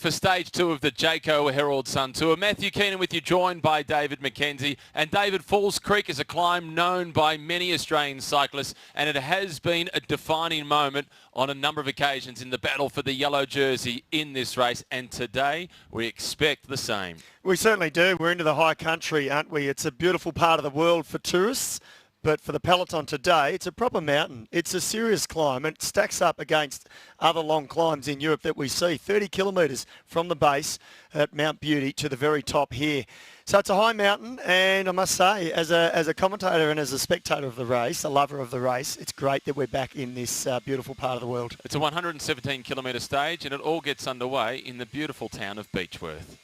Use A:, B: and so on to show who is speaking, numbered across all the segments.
A: for stage 2 of the Jayco Herald Sun Tour. Matthew Keenan with you, joined by David McKenzie. And David, Falls Creek is a climb known by many Australian cyclists, and it has been a defining moment on a number of occasions in the battle for the yellow jersey in this race. And today we expect the same. We certainly do. We're into the high country, aren't we? It's a beautiful part of the world for tourists. But for the peloton today, it's a proper mountain. It's a serious climb, and it stacks up against other long climbs in Europe that we see. 30 kilometres from the base at Mount Beauty to the very top here. So it's a high mountain, and I must say, as a commentator and as a spectator of the race, a lover of the race, it's great that we're back in this beautiful part of the world. It's a 117 kilometre stage, and it all gets underway in the beautiful town of Beechworth.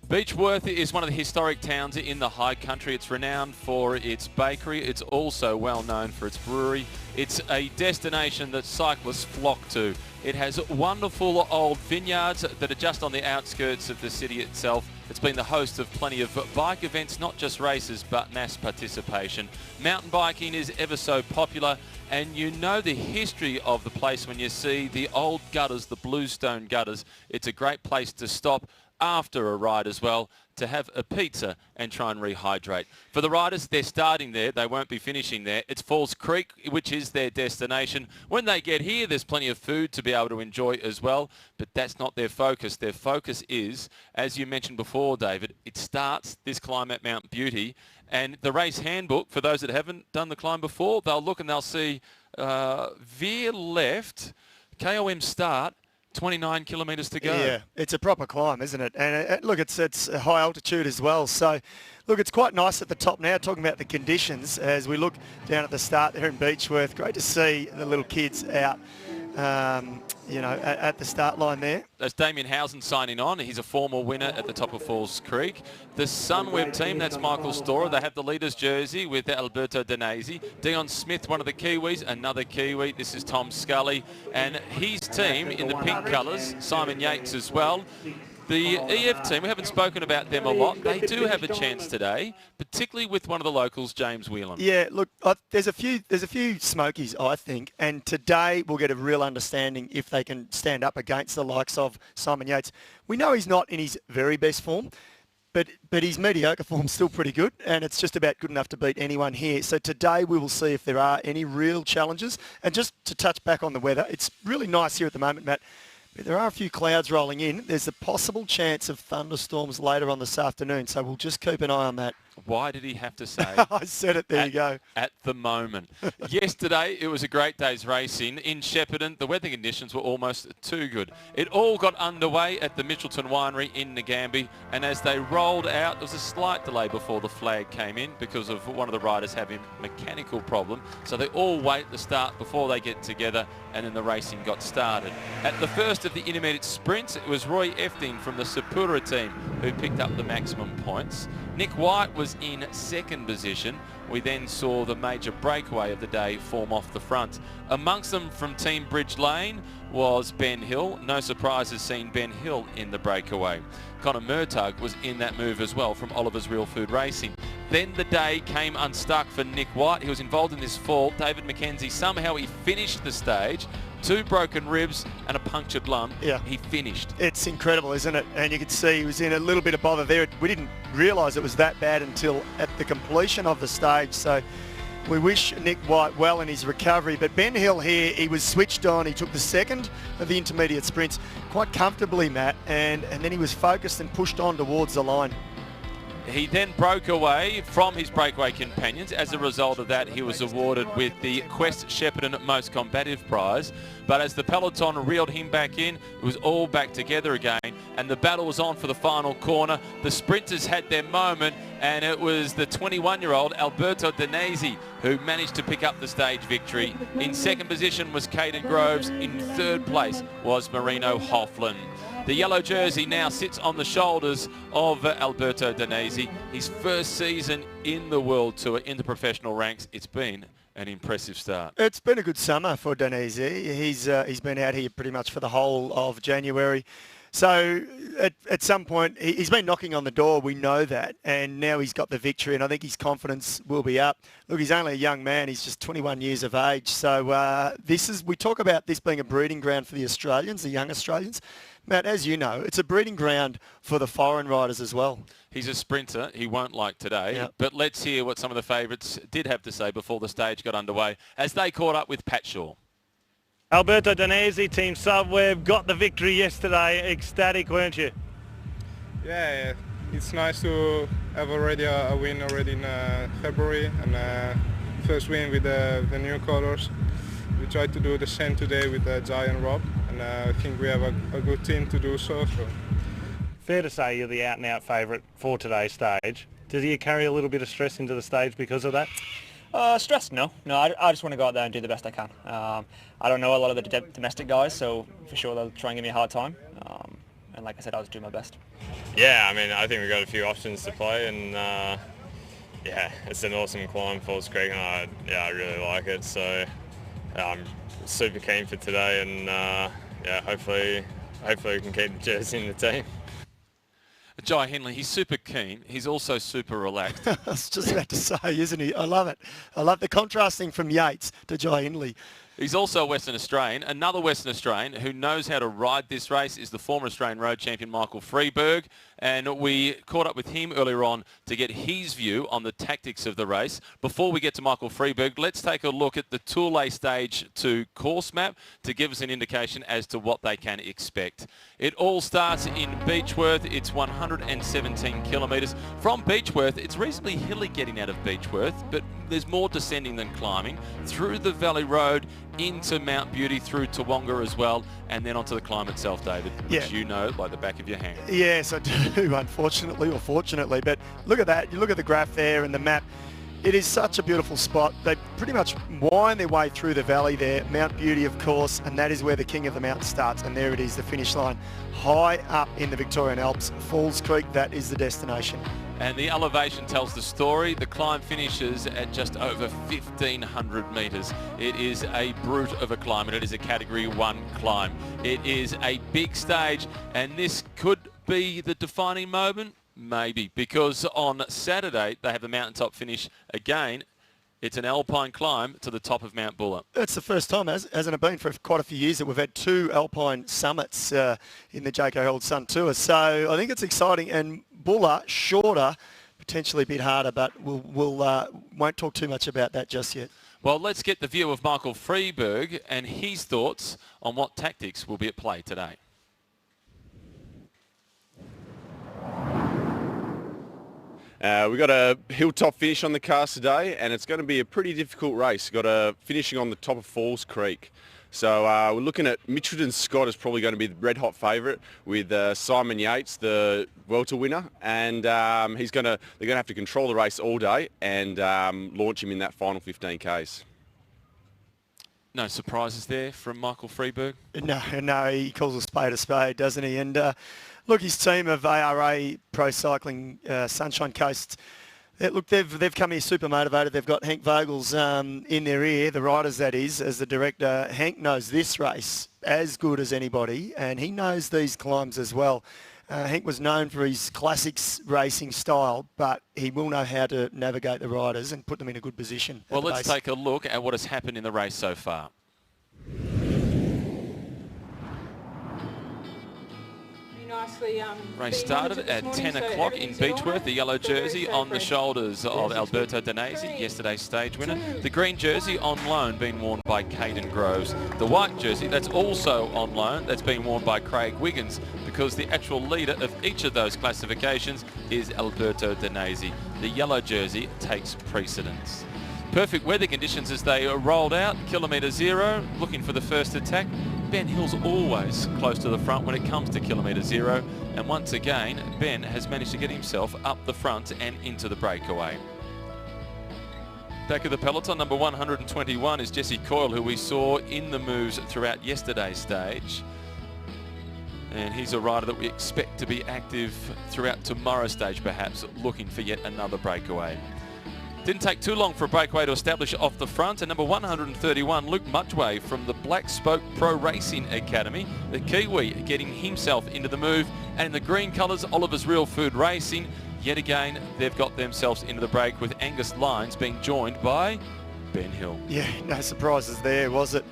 A: Beechworth is one of the historic towns in the high country. It's renowned for its bakery. It's also well known for its brewery. It's a destination that cyclists flock to. It has wonderful old vineyards that are just on the outskirts of the city itself. It's been the host of plenty of bike events, not just races, but mass participation. Mountain biking is ever so popular, and you know the history of the place when you see the old gutters, the bluestone gutters. It's a great place to stop after a ride as well, to have a pizza and try and rehydrate. For the riders, they're starting there. They won't be finishing there. It's Falls Creek, which is their destination. When they get here, there's plenty of food to be able to enjoy as well, but that's not their focus. Their focus is, as you mentioned before, David, it starts this climb at Mount Beauty, and the race handbook, for those that haven't done the climb before, they'll look and they'll see veer left, KOM start, 29 kilometres to go. Yeah, it's a proper climb, isn't it? And look, it's a high altitude as well. So, look, it's quite nice at the top now, talking about the conditions as we look down at the start there in Beechworth. Great to see the little kids out, at the start line there. That's Damien Housen signing on. He's a former winner at the top of Falls Creek. The Sunweb team, that's Michael Storer. They have the leader's jersey with Alberto Danesi. Dion Smith, one of the Kiwis, another Kiwi. This is Tom Scully. And his team in the pink colours, Simon Yates as well. The EF team, we haven't spoken about them a lot. They do have a chance today, particularly with one of the locals, James Whelan. Yeah, look, there's a few smokies, I think, and today we'll get a real understanding if they can stand up against the likes of Simon Yates. We know he's not in his very best form, but his mediocre form's still pretty good, and it's just about good enough to beat anyone here. So today we will see if there are any real challenges. And just to touch back on the weather, it's really nice here at the moment, Matt. But there are a few clouds rolling in. There's a possible chance of thunderstorms later on this afternoon, so we'll just keep an eye on that. Why did he have to say? I said it, there you go. At the moment. Yesterday, it was a great day's racing. In Shepparton, the weather conditions were almost too good. It all got underway at the Mitchelton Winery in Nagambie, and as they rolled out, there was a slight delay before the flag came in because of one of the riders having a mechanical problem. So they all wait at the start before they get together, and then the racing got started. At the first of the intermediate sprints, it was Roy Efting from the Sapura team who picked up the maximum points. Nick White was in second position. We then saw the major breakaway of the day form off the front. Amongst them from Team Bridge Lane was Ben Hill. No surprises seeing Ben Hill in the breakaway. Connor Murtagh was in that move as well from Oliver's Real Food Racing. Then the day came unstuck for Nick White. He was involved in this fall. David McKenzie, somehow he finished the stage. 2 broken ribs and a punctured lung. Yeah. He finished. It's incredible, isn't it? And you could see he was in a little bit of bother there. We didn't realise it was that bad until at the completion of the stage. So we wish Nick White well in his recovery. But Ben Hill here, he was switched on. He took the second of the intermediate sprints quite comfortably, Matt. And then he was focused and pushed on towards the line. He then broke away from his breakaway companions. As a result of that, he was awarded with the Quest Shepparton Most Combative Prize. But as the peloton reeled him back in, it was all back together again, and the battle was on for the final corner. The sprinters had their moment, and it was the 21-year-old Alberto Danesi who managed to pick up the stage victory. In second position was Caden Groves. In third place was Marino Hofflin. The yellow jersey now sits on the shoulders of Alberto Danesi. His first season in the World Tour, in the professional ranks. It's been an impressive start. It's been a good summer for Danesi. He's been out here pretty much for the whole of January.
B: So at some point, he's been knocking on the door, we know that, and now he's got the victory, and I think his confidence will be up. Look, he's only a young man, he's just 21 years of age, so we talk about this being a breeding ground for the Australians, the young Australians. Matt, as you know, it's a breeding ground for the foreign riders as well.
A: He's a sprinter, he won't like today,
B: Yep.
A: but let's hear what some of the favourites did have to say before the stage got underway as they caught up with Pat Shaw.
C: Alberto Danesi, Team Subweb, got the victory yesterday. Ecstatic, weren't you?
D: Yeah, it's nice to have already a win already in February, and first win with the new colours. We tried to do the same today with Jai and Rob, and I think we have a good team to do so.
C: Fair to say you're the out-and-out favourite for today's stage. Does you carry a little bit of stress into the stage because of that?
E: Stress? No. I just want to go out there and do the best I can. I don't know a lot of the domestic guys, so for sure they'll try and give me a hard time. And like I said, I'll just do my best.
F: Yeah, I mean, I think we've got a few options to play, and yeah, it's an awesome climb, Falls Creek, and I really like it. So I'm super keen for today, and yeah, hopefully we can keep the jersey in the team.
A: Jai Henley, he's super keen. He's also super relaxed.
B: I was just about to say, isn't he? I love it. I love the contrasting from Yates to Jai Henley.
A: He's also a Western Australian. Another Western Australian who knows how to ride this race is the former Australian road champion Michael Freeberg, and we caught up with him earlier on to get his view on the tactics of the race. Before we get to Michael Freeberg, let's take a look at the Tourlay Stage 2 course map to give us an indication as to what they can expect. It all starts in Beechworth. It's 117 kilometres. From Beechworth, it's reasonably hilly getting out of Beechworth, but there's more descending than climbing. Through the Valley Road, into Mount Beauty, through Toowoomba as well, and then onto the climb itself, David, which you know like the back of your hand.
B: Yes, I do, unfortunately or fortunately. But look at that. You look at the graph there and the map. It is such a beautiful spot. They pretty much wind their way through the valley there. Mount Beauty, of course, and that is where the King of the Mountain starts. And there it is, the finish line. High up in the Victorian Alps, Falls Creek, that is the destination.
A: And the elevation tells the story. The climb finishes at just over 1,500 metres. It is a brute of a climb, and it is a Category 1 climb. It is a big stage, and this could be the defining moment, maybe, because on Saturday they have the mountaintop finish again. It's an alpine climb to the top of Mount Buller.
B: It's the first time, hasn't it been, for quite a few years that we've had two alpine summits in the Jayco Herald Sun Tour. So I think it's exciting, and Buller, shorter, potentially a bit harder, but won't talk too much about that just yet.
A: Well, let's get the view of Michael Freeberg and his thoughts on what tactics will be at play today.
G: We've got a hilltop finish on the cars today, and it's going to be a pretty difficult race. We've got a finishing on the top of Falls Creek. So we're looking at Mitchelton Scott is probably going to be the red-hot favourite, with Simon Yates, the Welter winner, and they're going to have to control the race all day and launch him in that final 15Ks.
A: No surprises there from Michael Freeberg?
B: No, he calls a spade, doesn't he? And look, his team of ARA Pro Cycling Sunshine Coast, look, they've come here super motivated. They've got Hank Vogel's in their ear, the riders that is, as the director. Hank knows this race as good as anybody, and he knows these climbs as well. Hank was known for his classics racing style, but he will know how to navigate the riders and put them in a good position.
A: Well, let's take a look at what has happened in the race so far. Race started at 10 o'clock in Beechworth. The yellow jersey on the shoulders of Alberto Danesi, yesterday's stage winner. The green jersey on loan being worn by Caden Groves. The white jersey, that's also on loan, that's being worn by Craig Wiggins, because the actual leader of each of those classifications is Alberto Danesi. The yellow jersey takes precedence. Perfect weather conditions as they rolled out. Kilometre 0, looking for the first attack. Ben Hill's always close to the front when it comes to Kilometre 0. And once again, Ben has managed to get himself up the front and into the breakaway. Back of the peloton, number 121 is Jesse Coyle, who we saw in the moves throughout yesterday's stage. And he's a rider that we expect to be active throughout tomorrow's stage, perhaps, looking for yet another breakaway. Didn't take too long for a breakaway to establish off the front, and number 131, Luke Mudgeway from the Black Spoke Pro Racing Academy, the Kiwi getting himself into the move, and in the green colours, Oliver's Real Food Racing. Yet again, they've got themselves into the break with Angus Lyons being joined by Ben Hill.
B: Yeah, no surprises there, was it?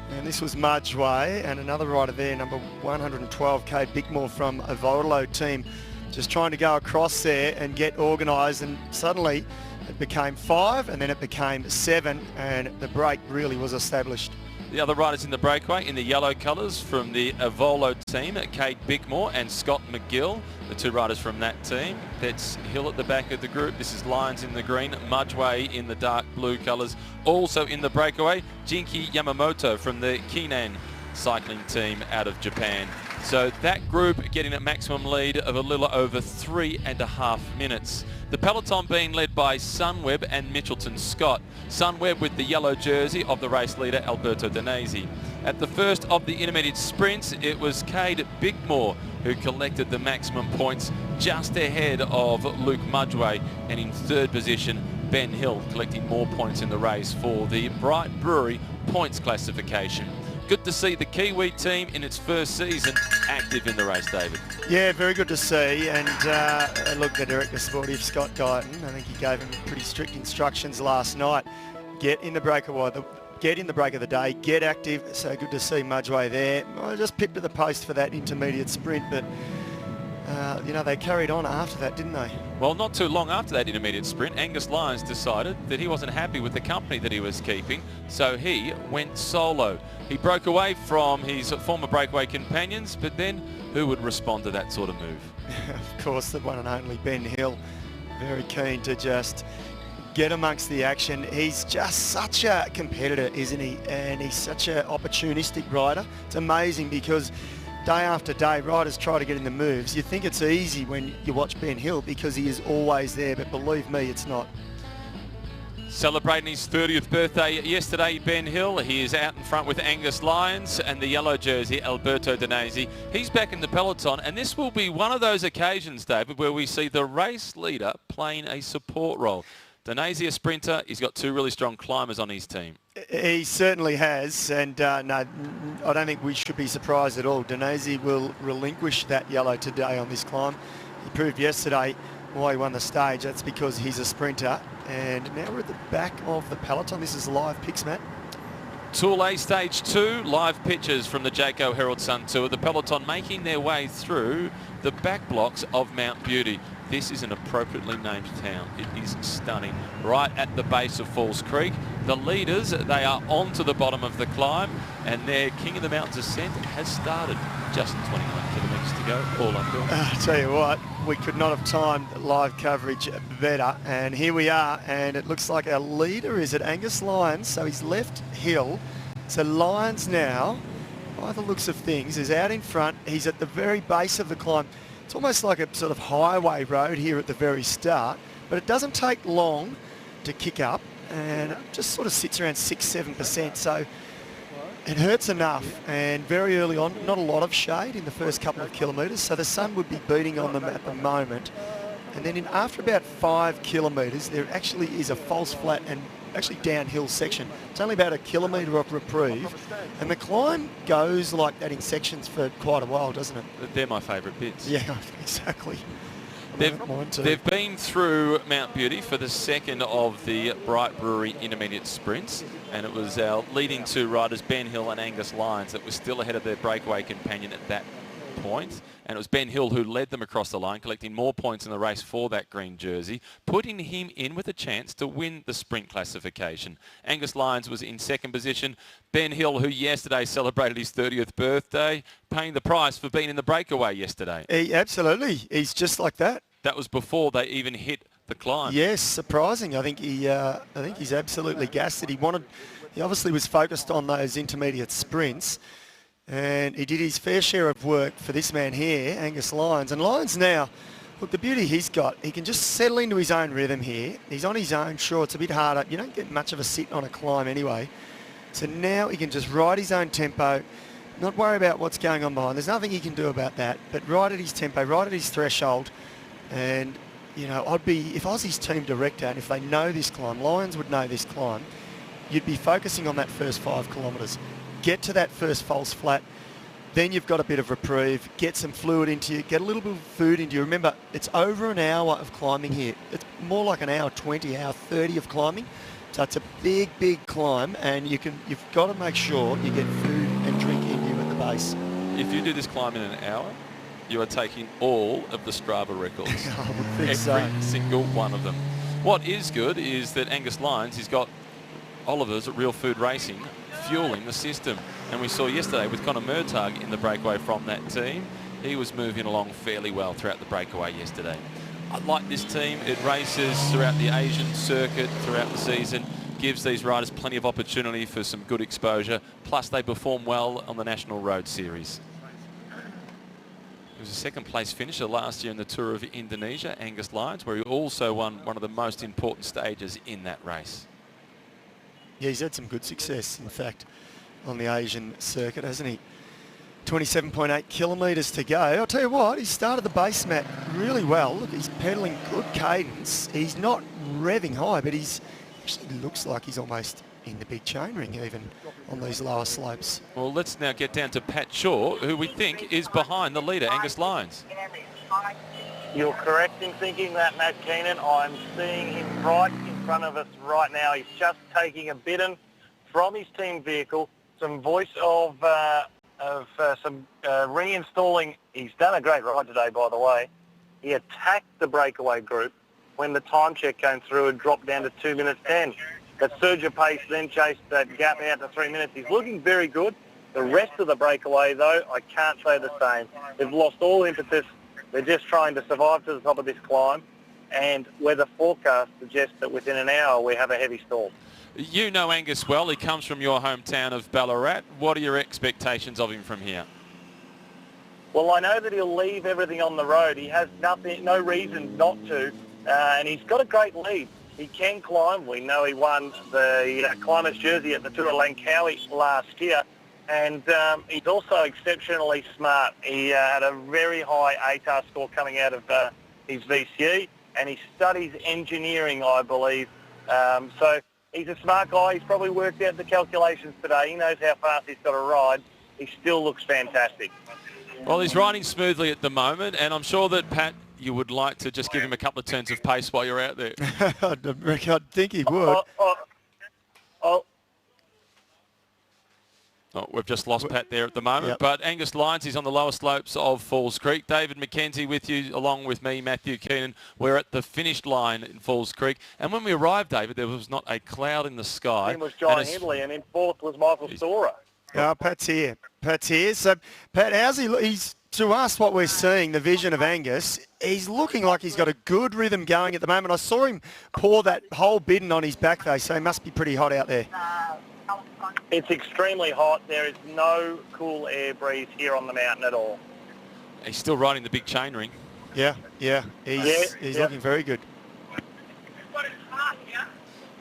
B: And this was Mudgeway and another rider there, number 112, Kate Bickmore from a Volo team, just trying to go across there and get organised, and suddenly it became 5 and then it became 7, and the break really was established.
A: The other riders in the breakaway in the yellow colours from the Avolo team, Kate Bickmore and Scott McGill, the two riders from that team. That's Hill at the back of the group. This is Lyons in the green, Mudgeway in the dark blue colours. Also in the breakaway, Jinky Yamamoto from the Kinan cycling team out of Japan. So that group getting a maximum lead of a little over 3.5 minutes. The peloton being led by Sunweb and Mitchelton Scott. Sunweb with the yellow jersey of the race leader Alberto Danesi. At the first of the intermediate sprints, it was Kate Bickmore who collected the maximum points just ahead of Luke Mudgeway, and in third position Ben Hill collecting more points in the race for the Bright Brewery points classification. Good to see the Kiwi team in its first season active in the race, David.
B: Yeah, very good to see. And look, the Director Sportive, Scott Guyton, I think he gave him pretty strict instructions last night. Get in the breakaway, get in the break of the day, get active. So good to see Mudgeway there. I just pipped at the post for that intermediate sprint, but you know, they carried on after that, didn't they?
A: Well, not too long after that intermediate sprint, Angus Lyons decided that he wasn't happy with the company that he was keeping, so he went solo. He broke away from his former breakaway companions, but then who would respond to that sort of move?
B: Of course, the one and only Ben Hill, very keen to just get amongst the action. He's just such a competitor, isn't he? And he's such an opportunistic rider. It's amazing because day after day, riders try to get in the moves. You think it's easy when you watch Ben Hill because he is always there, but believe me, it's not.
A: Celebrating his 30th birthday yesterday, Ben Hill. He is out in front with Angus Lyons and the yellow jersey, Alberto Danesi. He's back in the peloton, and this will be one of those occasions, David, where we see the race leader playing a support role. Danesi, a sprinter, he's got two really strong climbers on his team.
B: He certainly has, and no, I don't think we should be surprised at all. Danesi will relinquish that yellow today on this climb. He proved yesterday why he won the stage. That's because he's a sprinter. And now we're at the back of the peloton. This is live picks, Matt.
A: Tool A Stage 2, live pictures from the Jayco Herald Sun Tour. The peloton making their way through the back blocks of Mount Beauty. This is an appropriately named town. It is stunning. Right at the base of Falls Creek. The leaders, they are on to the bottom of the climb, and their King of the Mountains ascent has started. Just 29 kilometres to go, all uphill.
B: I tell you what, we could not have timed live coverage better, and here we are, and it looks like our leader is at Angus Lyons, so he's left Hill. So Lyons now, by the looks of things, is out in front. He's at the very base of the climb. It's almost like a sort of highway road here at the very start, but it doesn't take long to kick up, and it just sort of sits around 6-7%, so it hurts enough. And very early on, not a lot of shade in the first couple of kilometres, so the sun would be beating on them at the moment. And then after about 5 kilometres, there actually is a false flat and actually downhill section. It's only about a kilometre of reprieve, and the climb goes like that in sections for quite a while, doesn't it?
A: They're my favourite bits.
B: Yeah, exactly.
A: They've been through Mount Beauty for the second of the Bright Brewery intermediate sprints, and it was our leading two riders, Ben Hill and Angus Lyons, that was still ahead of their breakaway companion at that point. And it was Ben Hill who led them across the line, collecting more points in the race for that green jersey, putting him in with a chance to win the sprint classification. Angus Lyons was in second position. Ben Hill, who yesterday celebrated his 30th birthday, paying the price for being in the breakaway yesterday.
B: Absolutely. He's just like that.
A: That was before they even hit the climb.
B: Yes, surprising. I think he's absolutely gassed it. He obviously was focused on those intermediate sprints, and he did his fair share of work for this man here, Angus Lyons. And Lyons now, look, the beauty he's got, he can just settle into his own rhythm here. He's on his own. Sure, it's a bit harder. You don't get much of a sit on a climb anyway. So now he can just ride his own tempo, not worry about what's going on behind. There's nothing he can do about that, but ride at his tempo, ride at his threshold, and you know, if I was his team director and if they know this climb, Lions would know this climb, you'd be focusing on that first 5 kilometres. Get to that first false flat, then you've got a bit of reprieve, get some fluid into you, get a little bit of food into you. Remember, it's over an hour of climbing here. It's more like an hour 20, hour 30 of climbing. So it's a big, big climb, and you've got to make sure you get food and drink in you at the base.
A: If you do this climb in an hour, you are taking all of the Strava records.
B: I would think
A: Every
B: so.
A: single one of them. What is good is that Angus Lyons, he's got Oliver's at Real Food Racing fueling the system. And we saw yesterday with Conor Murtagh in the breakaway from that team, he was moving along fairly well throughout the breakaway yesterday. I like this team. It races throughout the Asian circuit throughout the season, gives these riders plenty of opportunity for some good exposure, plus they perform well on the National Road Series. He was a second place finisher last year in the Tour of Indonesia, Angus Lyons, where he also won one of the most important stages in that race.
B: Yeah, he's had some good success, in fact, on the Asian circuit, hasn't he? 27.8 kilometres to go. I'll tell you what, he started the base mat really well. Look, he's pedalling good cadence. He's not revving high, but he's actually looks like he's almost in the big chain ring even on these lower slopes.
A: Well, let's now get down to Pat Shaw, who we think is behind the leader, Angus Lyons.
H: You're correct in thinking that, Matt Keenan. I'm seeing him right in front of us right now. He's just taking a bidon from his team vehicle, some voice of some reinstalling. He's done a great ride today, by the way. He attacked the breakaway group when the time check came through and dropped down to 2 minutes 10. That surge of pace then chased that gap out to 3 minutes. He's looking very good. The rest of the breakaway, though, I can't say the same. They've lost all impetus. They're just trying to survive to the top of this climb, and weather forecast suggests that within an hour we have a heavy storm.
A: You know Angus well. He comes from your hometown of Ballarat. What are your expectations of him from here?
H: Well, I know that he'll leave everything on the road. He has no reason not to, and he's got a great lead. He can climb. We know he won the climber's jersey at the Tour of Langkawi last year, and he's also exceptionally smart. He had a very high ATAR score coming out of his VCE, and he studies engineering, I believe. So he's a smart guy. He's probably worked out the calculations today. He knows how fast he's got to ride. He still looks fantastic.
A: Well, he's riding smoothly at the moment, and I'm sure that, Pat, you would like to just give him a couple of turns of pace while you're out there.
B: I think he would.
A: Oh, we've just lost Pat there at the moment.
B: Yep.
A: But Angus Lyons is on the lower slopes of Falls Creek. David McKenzie with you, along with me, Matthew Keenan. We're at the finished line in Falls Creek. And when we arrived, David, there was not a cloud in the sky.
H: It was John Hindley, and in fourth was Michael Storer.
B: Pat's here. Pat's here. So, Pat, how's he? He's, to us, what we're seeing, the vision of Angus, he's looking like he's got a good rhythm going at the moment. I saw him pour that whole bidon on his back, though, so he must be pretty hot out there.
H: It's extremely hot. There is no cool air breeze here on the mountain at all.
A: He's still riding the big chain ring.
B: Yeah. He's looking very good.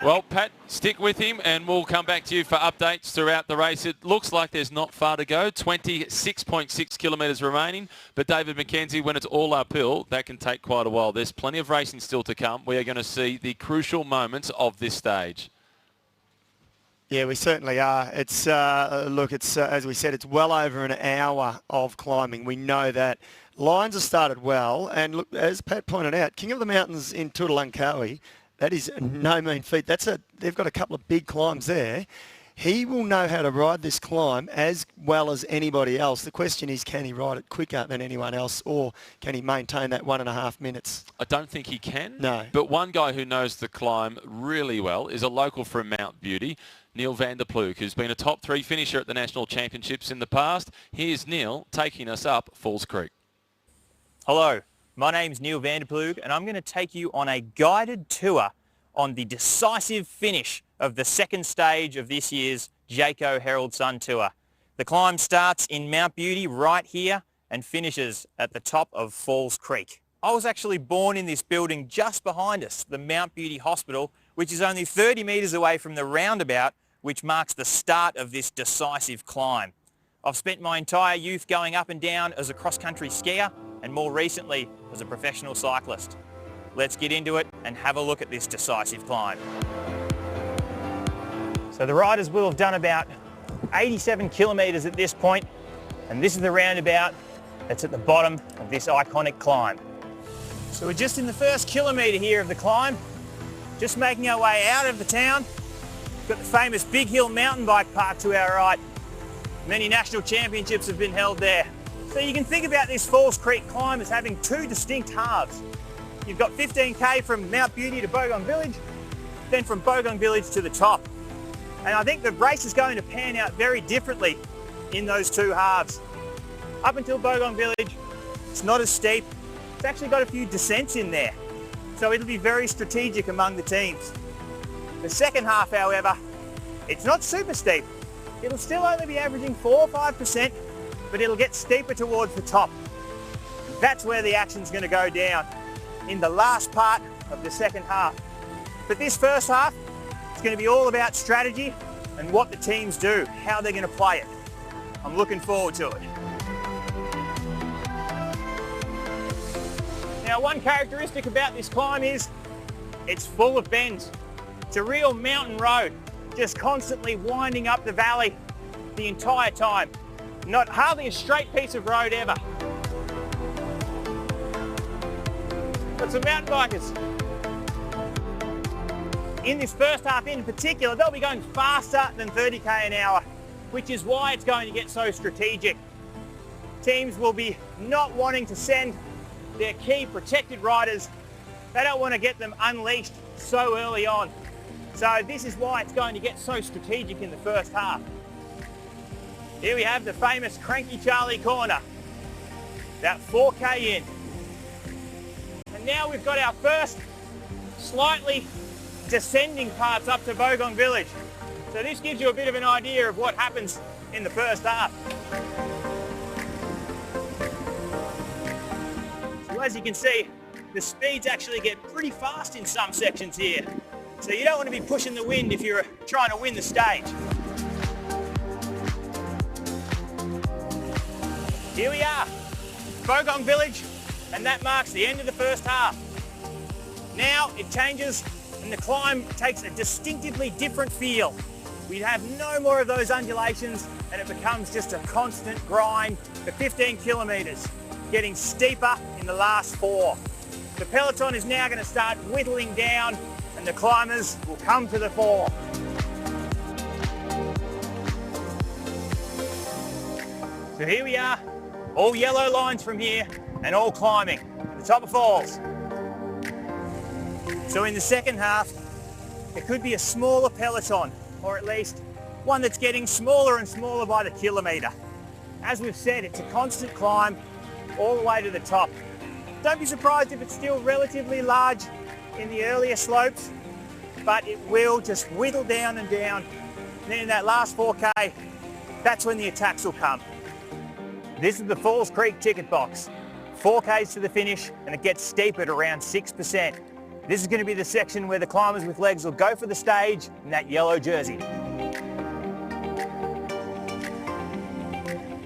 A: Well, Pat, stick with him and we'll come back to you for updates throughout the race. It looks like there's not far to go, 26.6 kilometres remaining. But David McKenzie, when it's all uphill, that can take quite a while. There's plenty of racing still to come. We are going to see the crucial moments of this stage.
B: Yeah, we certainly are. It's as we said, it's well over an hour of climbing. We know that. Lions have started well, and look, as Pat pointed out, King of the Mountains in Tour de Langkawi, that is no mean feat. They've got a couple of big climbs there. He will know how to ride this climb as well as anybody else. The question is, can he ride it quicker than anyone else, or can he maintain that 1.5 minutes?
A: I don't think he can.
B: No.
A: But one guy who knows the climb really well is a local from Mount Beauty, Neil van der Ploeg, who's been a top 3 finisher at the National Championships in the past. Here's Neil taking us up Falls Creek.
I: Hello, my name's Neil van der Ploeg, and I'm going to take you on a guided tour on the decisive finish of the second stage of this year's Jayco Herald Sun Tour. The climb starts in Mount Beauty right here and finishes at the top of Falls Creek. I was actually born in this building just behind us, the Mount Beauty Hospital, which is only 30 metres away from the roundabout, which marks the start of this decisive climb. I've spent my entire youth going up and down as a cross-country skier and more recently as a professional cyclist. let's get into it and have a look at this decisive climb. So the riders will have done about 87 kilometres at this point, and this is the roundabout that's at the bottom of this iconic climb. So we're just in the first kilometre here of the climb, just making our way out of the town. We've got the famous Big Hill mountain bike park to our right. Many national championships have been held there. So you can think about this Falls Creek climb as having two distinct halves. You've got 15k from Mount Beauty to Bogong Village, then from Bogong Village to the top. And I think the race is going to pan out very differently in those two halves. Up until Bogong Village, it's not as steep. It's actually got a few descents in there. So it'll be very strategic among the teams. The second half, however, it's not super steep. It'll still only be averaging 4 or 5%, but it'll get steeper towards the top. That's where the action's going to go down, in the last part of the second half. But this first half, it's going to be all about strategy and what the teams do, how they're going to play it. I'm looking forward to it. Now, one characteristic about this climb is it's full of bends. It's a real mountain road, just constantly winding up the valley the entire time. Not hardly a straight piece of road ever. Got some mountain bikers. In this first half in particular, they'll be going faster than 30k an hour, which is why it's going to get so strategic. Teams will be not wanting to send their key protected riders. They don't want to get them unleashed so early on. So this is why it's going to get so strategic in the first half. Here we have the famous Cranky Charlie corner, about 4k in. And now we've got our first slightly descending parts up to Bogong Village. So this gives you a bit of an idea of what happens in the first half. So as you can see, the speeds actually get pretty fast in some sections here. So you don't want to be pushing the wind if you're trying to win the stage. Here we are, Bogong Village, and that marks the end of the first half. Now it changes and the climb takes a distinctively different feel. We have no more of those undulations and it becomes just a constant grind for 15 kilometres, getting steeper in the last 4. The peloton is now going to start whittling down and the climbers will come to the fore. So here we are, all yellow lines from here and all climbing to the top of falls. So in the second half, it could be a smaller peloton, or at least one that's getting smaller and smaller by the kilometre. As we've said, it's a constant climb all the way to the top. Don't be surprised if it's still relatively large in the earlier slopes, but it will just whittle down and down. And then in that last 4k, that's when the attacks will come. This is the Falls Creek ticket box. 4k's to the finish and it gets steep at around 6%. This is going to be the section where the climbers with legs will go for the stage in that yellow jersey.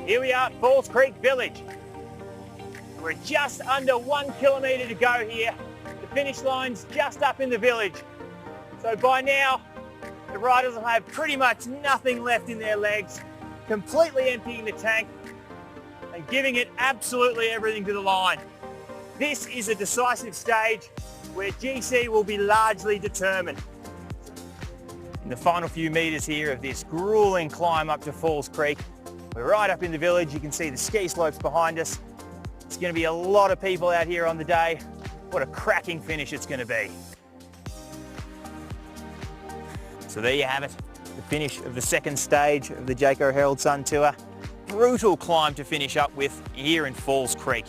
I: Here we are at Falls Creek Village. We're just under 1 kilometre to go here. The finish line's just up in the village. So by now, the riders will have pretty much nothing left in their legs, completely emptying the tank and giving it absolutely everything to the line. This is a decisive stage where GC will be largely determined. In the final few metres here of this gruelling climb up to Falls Creek, we're right up in the village. You can see the ski slopes behind us. It's going to be a lot of people out here on the day. What a cracking finish it's going to be. So there you have it, the finish of the second stage of the Jayco Herald Sun Tour. Brutal climb to finish up with here in Falls Creek.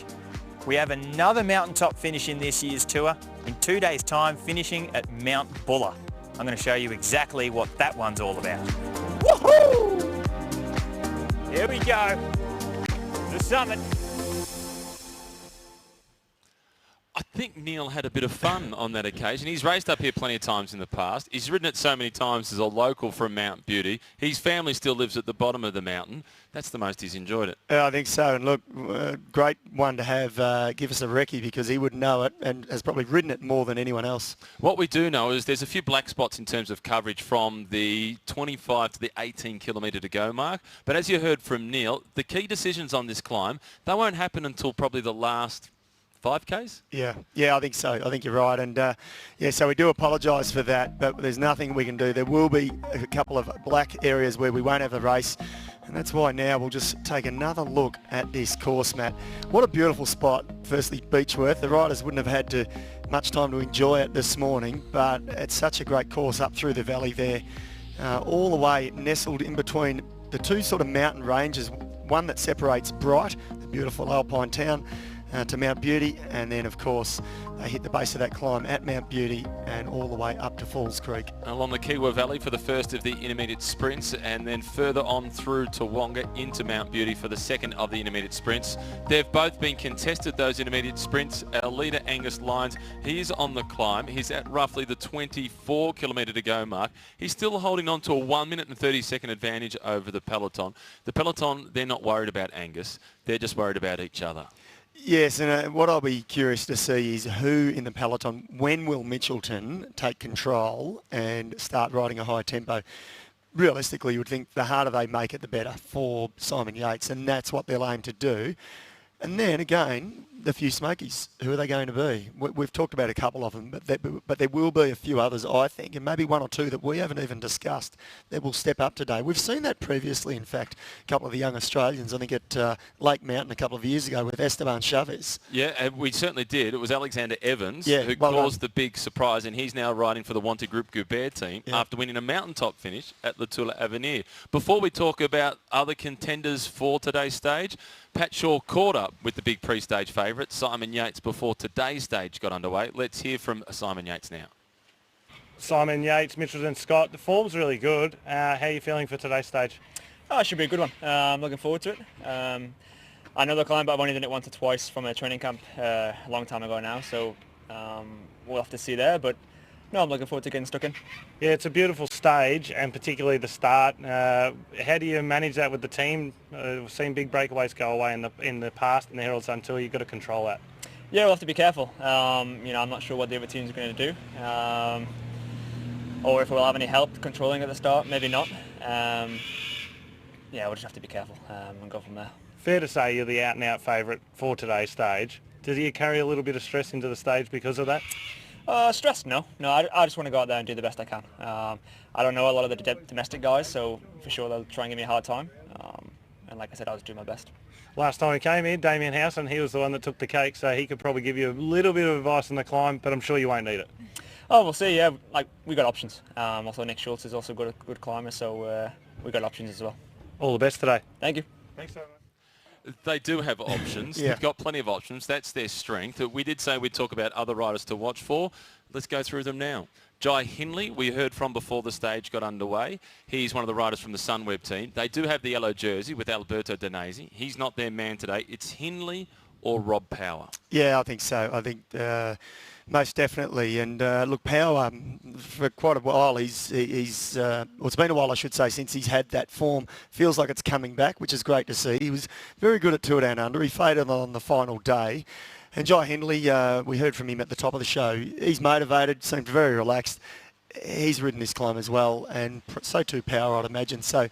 I: We have another mountaintop finish in this year's tour in 2 days' time, finishing at Mount Buller. I'm going to show you exactly what that one's all about. Woohoo! Here we go, the summit.
A: I I think Neil had a bit of fun on that occasion. He's raced up here plenty of times in the past. He's ridden it so many times as a local from Mount Beauty. His family still lives at the bottom of the mountain. That's the most he's enjoyed it.
B: Yeah, I think so. And look, great one to have give us a recce, because he would know it and has probably ridden it more than anyone else.
A: What we do know is there's a few black spots in terms of coverage from the 25 to the 18 kilometre to go mark. But as you heard from Neil, the key decisions on this climb, they won't happen until probably the last 5Ks?
B: Yeah, I think so. I think you're right. And so we do apologise for that, but there's nothing we can do. There will be a couple of black areas where we won't have a race, and that's why now we'll just take another look at this course, Matt. What a beautiful spot. Firstly, Beechworth. The riders wouldn't have had much time to enjoy it this morning, but it's such a great course up through the valley there, all the way nestled in between the two sort of mountain ranges, one that separates Bright, the beautiful alpine town, to Mount Beauty, and then of course they hit the base of that climb at Mount Beauty and all the way up to Falls Creek.
A: Along the Kiwa Valley for the first of the intermediate sprints, and then further on through Toowoomba into Mount Beauty for the second of the intermediate sprints. They've both been contested, those intermediate sprints. Our leader Angus Lyons, he is on the climb. He's at roughly the 24 kilometre to go mark. He's still holding on to a 1 minute and 30 second advantage over the peloton. The peloton, they're not worried about Angus. They're just worried about each other.
B: Yes, and what I'll be curious to see is who in the peloton, when will Mitchelton take control and start riding a high tempo? Realistically, you would think the harder they make it, the better for Simon Yates, and that's what they'll aim to do. And then again, the few smokies, who are they going to be? We've talked about a couple of them, but there will be a few others, I think, and maybe one or two that we haven't even discussed that will step up today. We've seen that previously, in fact, a couple of the young Australians, I think at Lake Mountain a couple of years ago with Esteban Chavez.
A: Yeah, and we certainly did. It was Alexander Evans who
B: well
A: caused the big surprise, and he's now riding for the Wanty Group Goubert team after winning a mountaintop finish at La Toula Avenir. Before we talk about other contenders for today's stage, Pat Shaw caught up with the big pre-stage favourite, Simon Yates, before today's stage got underway. Let's hear from Simon Yates now.
C: Simon Yates, Mitchelton Scott, the form's really good. How are you feeling for today's stage?
E: Oh, it should be a good one. I'm looking forward to it. I know the climb, but I've only done it once or twice from a training camp a long time ago now, so we'll have to see there. But no, I'm looking forward to getting stuck in.
C: Yeah, it's a beautiful stage, and particularly the start. How do you manage that with the team? We've seen big breakaways go away in the past in the Herald Sun Tour. You've got to control that.
E: Yeah, we'll have to be careful. I'm not sure what the other teams are going to do, or if we'll have any help controlling at the start. Maybe not. We'll just have to be careful and go from there.
C: Fair to say you're the out-and-out favourite for today's stage. Does you carry a little bit of stress into the stage because of that?
E: Stress? No. I just want to go out there and do the best I can. I don't know a lot of the domestic guys, so for sure they'll try and give me a hard time. And like I said, I'll just do my best.
C: Last time he came here, Damien Howson, he was the one that took the cake, so he could probably give you a little bit of advice on the climb, but I'm sure you won't need it.
E: Oh, we'll see. Yeah, we got options. Also, Nick Schultz is also a good climber, so we got options as well.
C: All the best today.
E: Thank you.
C: Thanks so much.
A: They do have options. They've got plenty of options. That's their strength. We did say we'd talk about other riders to watch for. Let's go through them now. Jai Hindley, we heard from before the stage got underway. He's one of the riders from the Sunweb team. They do have the yellow jersey with Alberto Danesi. He's not their man today. It's Hindley or Rob Power.
B: Yeah, I think so. I think most definitely. And look, Power, for quite a while, it's been a while, I should say, since he's had that form. Feels like it's coming back, which is great to see. He was very good at Tour Down Under. He faded on the final day. And Jai Hindley, we heard from him at the top of the show. He's motivated, seemed very relaxed. He's ridden this climb as well, and so too Power, I'd imagine. So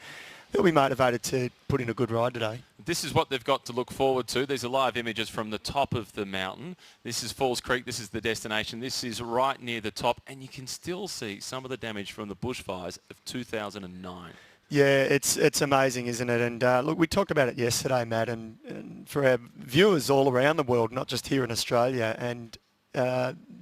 B: they'll be motivated to put in a good ride today.
A: This is what they've got to look forward to. These are live images from the top of the mountain. This is Falls Creek. This is the destination. This is right near the top, and you can still see some of the damage from the bushfires of 2009.
B: Yeah, it's amazing, isn't it? And look, we talked about it yesterday, Matt, and for our viewers all around the world, not just here in Australia, and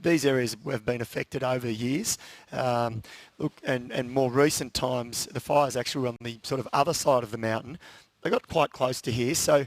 B: these areas have been affected over years. Look, and more recent times, the fires actually were on the sort of other side of the mountain. They got quite close to here. So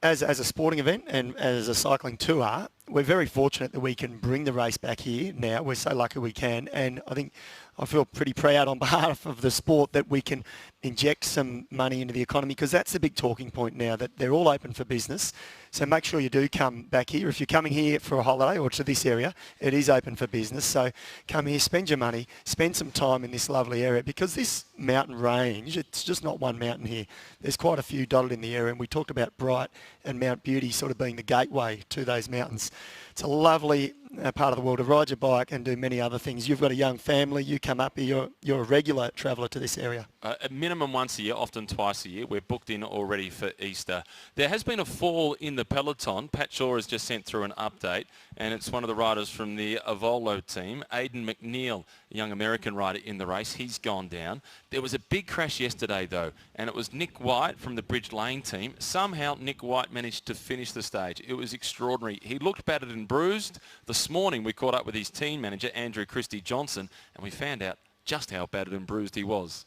B: as a sporting event and as a cycling tour, we're very fortunate that we can bring the race back here now. We're so lucky we can. And I think I feel pretty proud on behalf of the sport that we can inject some money into the economy, because that's the big talking point now, that they're all open for business. So make sure you do come back here. If you're coming here for a holiday or to this area, it is open for business. So come here, spend your money, spend some time in this lovely area, because this mountain range, it's just not one mountain here. There's quite a few dotted in the area, and we talked about Bright and Mount Beauty sort of being the gateway to those mountains. It's a lovely part of the world to ride your bike and do many other things. You've got a young family, you come up here, you're a regular traveller to this area.
A: A minimum once a year, often twice a year. We're booked in already for Easter. There has been a fall in the peloton. Pat Shaw has just sent through an update, and it's one of the riders from the Avolo team, Aidan McNeil, a young American rider in the race. He's gone down. There was a big crash yesterday, though, and it was Nick White from the Bridge Lane team. Somehow Nick White managed to finish the stage. It was extraordinary. He looked battered and bruised. This morning we caught up with his team manager, Andrew Christie Johnson, and we found out just how battered and bruised he was.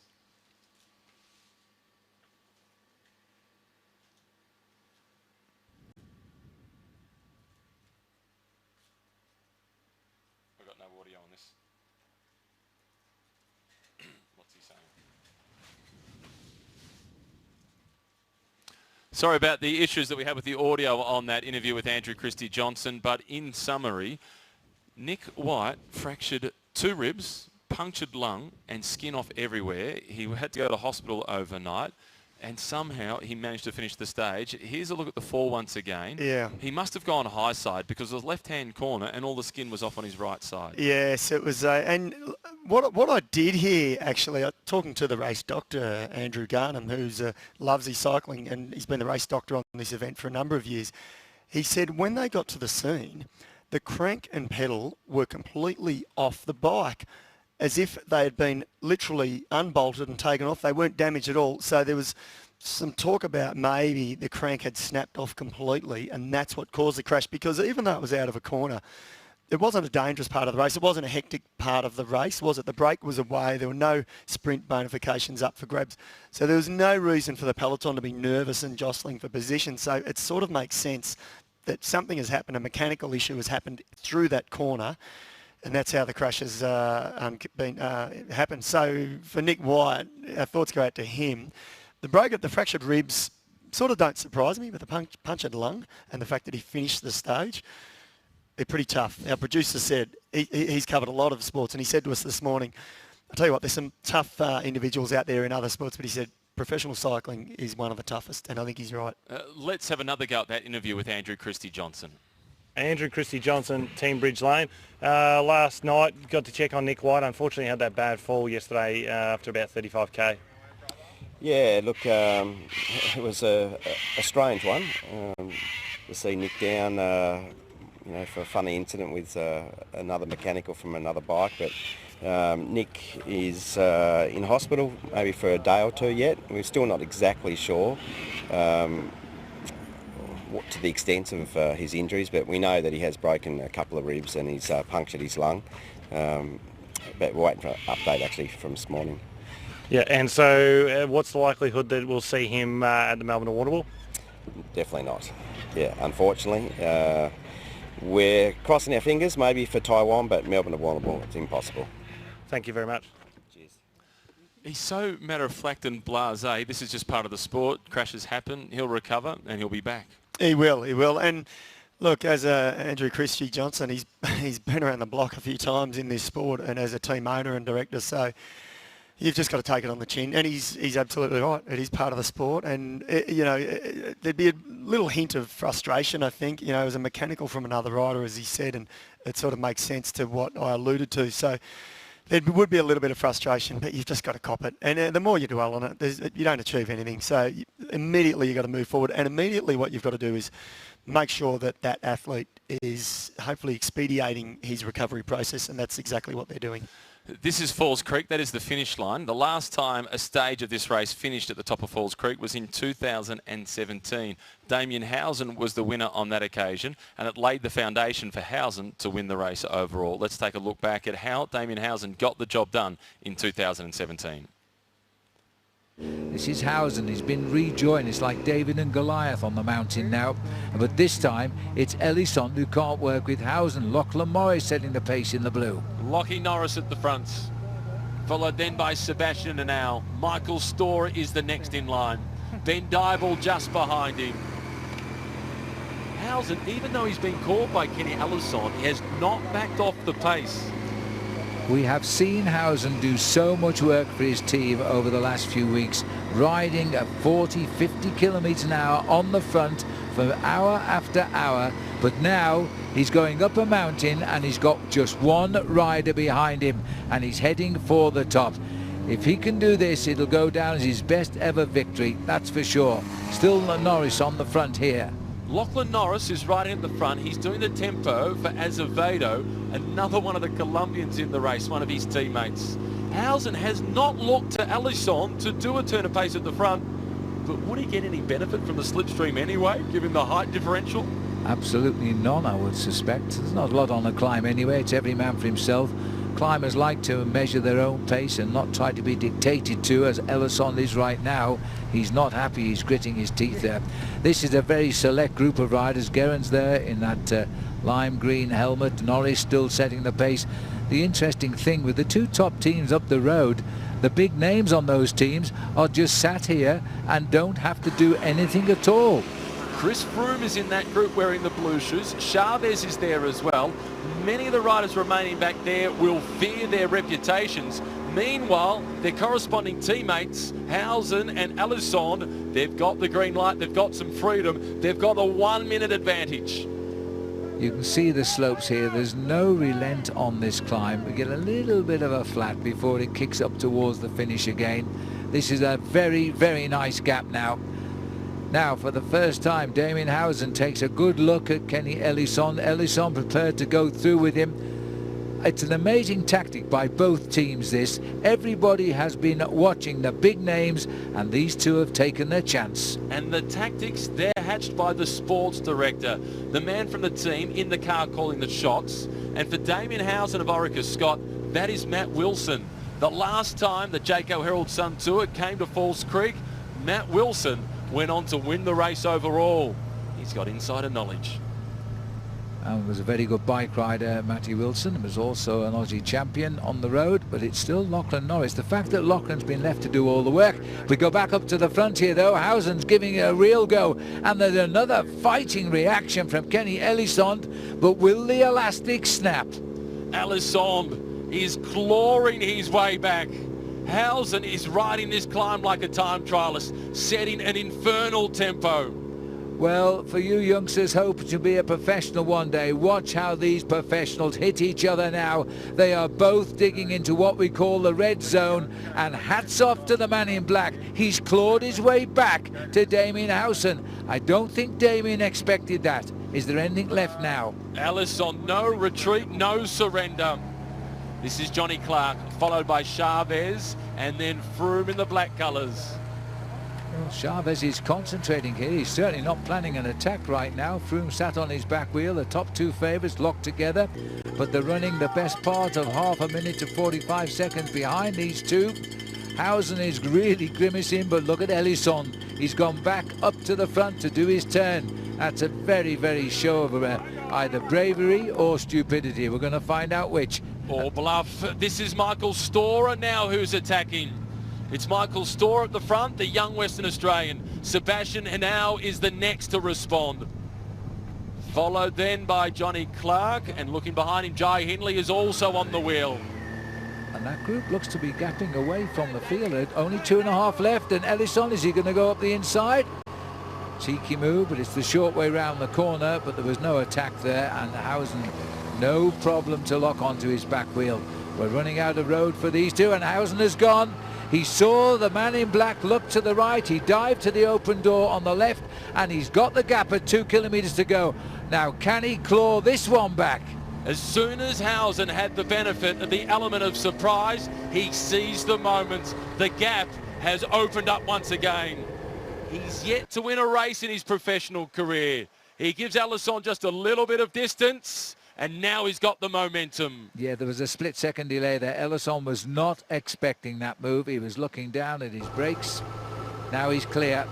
A: We've got no audio on this. What's he saying? Sorry about the issues that we had with the audio on that interview with Andrew Christie Johnson, but in summary, Nick White fractured 2 ribs, punctured lung and skin off everywhere. He had to go to hospital overnight, and somehow he managed to finish the stage. Here's a look at the fall once again.
B: Yeah.
A: He must have gone high side, because it was left-hand corner and all the skin was off on his right side.
B: Yes, it was. And what I did here, actually, talking to the race doctor, Andrew Garnham, who loves his cycling, and he's been the race doctor on this event for a number of years, he said when they got to the scene, the crank and pedal were completely off the bike, as if they had been literally unbolted and taken off. They weren't damaged at all. So there was some talk about maybe the crank had snapped off completely, and that's what caused the crash, because even though it was out of a corner, it wasn't a dangerous part of the race. It wasn't a hectic part of the race, was it? The brake was away. There were no sprint bonifications up for grabs. So there was no reason for the peloton to be nervous and jostling for position. So it sort of makes sense that something has happened, a mechanical issue has happened through that corner, and that's how the crash has happened. So for Nick White, our thoughts go out to him. The fractured ribs sort of don't surprise me, but the punctured lung and the fact that he finished the stage, they're pretty tough. Our producer said he's covered a lot of sports, and he said to us this morning, I'll tell you what, there's some tough individuals out there in other sports, but he said professional cycling is one of the toughest, and I think he's right.
A: Let's have another go at that interview with Andrew Christie Johnson.
C: Andrew Christie Johnson, Team Bridge Lane. Last night, got to check on Nick White. Unfortunately, had that bad fall yesterday after about 35k.
J: Yeah, look, it was a strange one to see Nick down, for a funny incident with another mechanical from another bike. But Nick is in hospital, maybe for a day or two yet. We're still not exactly sure to the extent of his injuries, but we know that he has broken a couple of ribs and he's punctured his lung. But we're waiting for an update actually from this morning.
C: Yeah, and so what's the likelihood that we'll see him at the Melbourne Awardable?
J: Definitely not. Yeah, unfortunately. We're crossing our fingers maybe for Taiwan, but Melbourne Awardable, it's impossible.
C: Thank you very much.
J: Cheers.
A: He's so matter-of-fact and blasé. This is just part of the sport. Crashes happen. He'll recover and he'll be back.
B: He will. And look, as Andrew Christie Johnson, he's been around the block a few times in this sport, and as a team owner and director, so you've just got to take it on the chin. And he's absolutely right. It is part of the sport, and there'd be a little hint of frustration, I think, as a mechanical from another rider, as he said, and it sort of makes sense to what I alluded to. So there would be a little bit of frustration, but you've just got to cop it. And the more you dwell on it, you don't achieve anything. So immediately you've got to move forward. And immediately what you've got to do is make sure that athlete is hopefully expediting his recovery process. And that's exactly what they're doing.
A: This is Falls Creek. That is the finish line. The last time a stage of this race finished at the top of Falls Creek was in 2017. Damien Housen was the winner on that occasion, and it laid the foundation for Housen to win the race overall. Let's take a look back at how Damien Housen got the job done in 2017.
K: This is Housen. He's been rejoined. It's like David and Goliath on the mountain now. But this time, it's Ellison who can't work with Housen. Lachlan Morris setting the pace in the blue.
A: Lockie Norris at the front. followed then by Sebastian Hanau. Michael Storer is the next in line. Ben Dybel just behind him. Housen, even though he's been caught by Kenny Ellison, he has not backed off the pace.
K: We have seen Housen do so much work for his team over the last few weeks, riding at 40, 50 kilometres an hour on the front for hour after hour. But now he's going up a mountain and he's got just one rider behind him and he's heading for the top. If he can do this, it'll go down as his best ever victory, that's for sure. Still Norris on the front here.
A: Lachlan Norris is riding at the front. He's doing the tempo for Azevedo, another one of the Colombians in the race, one of his teammates. Housen has not looked to Ellison to do a turn of pace at the front, but would he get any benefit from the slipstream anyway, given the height differential?
K: Absolutely none, I would suspect. There's not a lot on the climb anyway. It's every man for himself. Climbers like to measure their own pace and not try to be dictated to, as Ellison is right now. He's not happy. He's gritting his teeth there. This is a very select group of riders. Guerin's there in that lime green helmet. Norris still setting the pace. The interesting thing with the two top teams up the road, the big names on those teams are just sat here and don't have to do anything at all.
A: Chris Froome is in that group wearing the blue shoes. Chavez is there as well. Many of the riders remaining back there will fear their reputations. Meanwhile, their corresponding teammates, Housen and Ellison, they've got the green light, they've got some freedom, they've got a 1 minute advantage.
K: You can see the slopes here. There's no relent on this climb. We get a little bit of a flat before it kicks up towards the finish again. This is a very, very nice gap now. Now, for the first time, Damien Housen takes a good look at Kenny Ellison. Ellison prepared to go through with him. It's an amazing tactic by both teams, this. Everybody has been watching the big names, and these two have taken their chance.
A: And the tactics, they're hatched by the sports director, the man from the team in the car calling the shots. And for Damien Housen of Orica Scott, that is Matt Wilson. The last time the Jayco Herald Sun Tour came to Falls Creek, Matt Wilson went on to win the race overall. He's got insider knowledge.
K: And was a very good bike rider, Matty Wilson. Was also an Aussie champion on the road, but it's still Lachlan Norris. The fact that Lachlan's been left to do all the work. We go back up to the front here, though. Housen's giving it a real go. And there's another fighting reaction from Kenny Ellison. But will the elastic snap?
A: Ellison is clawing his way back. Housen is riding this climb like a time trialist, setting an infernal tempo.
K: Well, for you youngsters hoping to be a professional one day, watch how these professionals hit each other now. They are both digging into what we call the red zone, and hats off to the man in black. He's clawed his way back to Damien Housen. I don't think Damien expected that. Is there anything left now?
A: Ellison, no retreat, no surrender. This is Johnny Clark, followed by Chavez, and then Froome in the black colours.
K: Well, Chavez is concentrating here. He's certainly not planning an attack right now. Froome sat on his back wheel. The top two favourites locked together, but they're running the best part of half a minute to 45 seconds behind these two. Housen is really grimacing, but look at Ellison. He's gone back up to the front to do his turn. That's a very, very show of either bravery or stupidity. We're going to find out which.
A: Or bluff. This is Michael Storer now who's attacking. It's Michael Storer at the front, the young Western Australian. Sebastian Hanau is the next to respond. Followed then by Johnny Clark, and looking behind him, Jai Hindley is also on the wheel.
K: And that group looks to be gapping away from the field. Only 2.5 left, and Ellison, is he going to go up the inside? Cheeky move, but it's the short way round the corner, but there was no attack there, and Housen, no problem to lock onto his back wheel. We're running out of road for these two, and Housen has gone. He saw the man in black look to the right. He dived to the open door on the left, and he's got the gap at 2 kilometres to go. Now, can he claw this one back?
A: As soon as Housen had the benefit of the element of surprise, he seized the moment. The gap has opened up once again. He's yet to win a race in his professional career. He gives Ellison just a little bit of distance, and now he's got the momentum.
K: Yeah, there was a split-second delay there. Ellison was not expecting that move. He was looking down at his brakes. Now he's clear.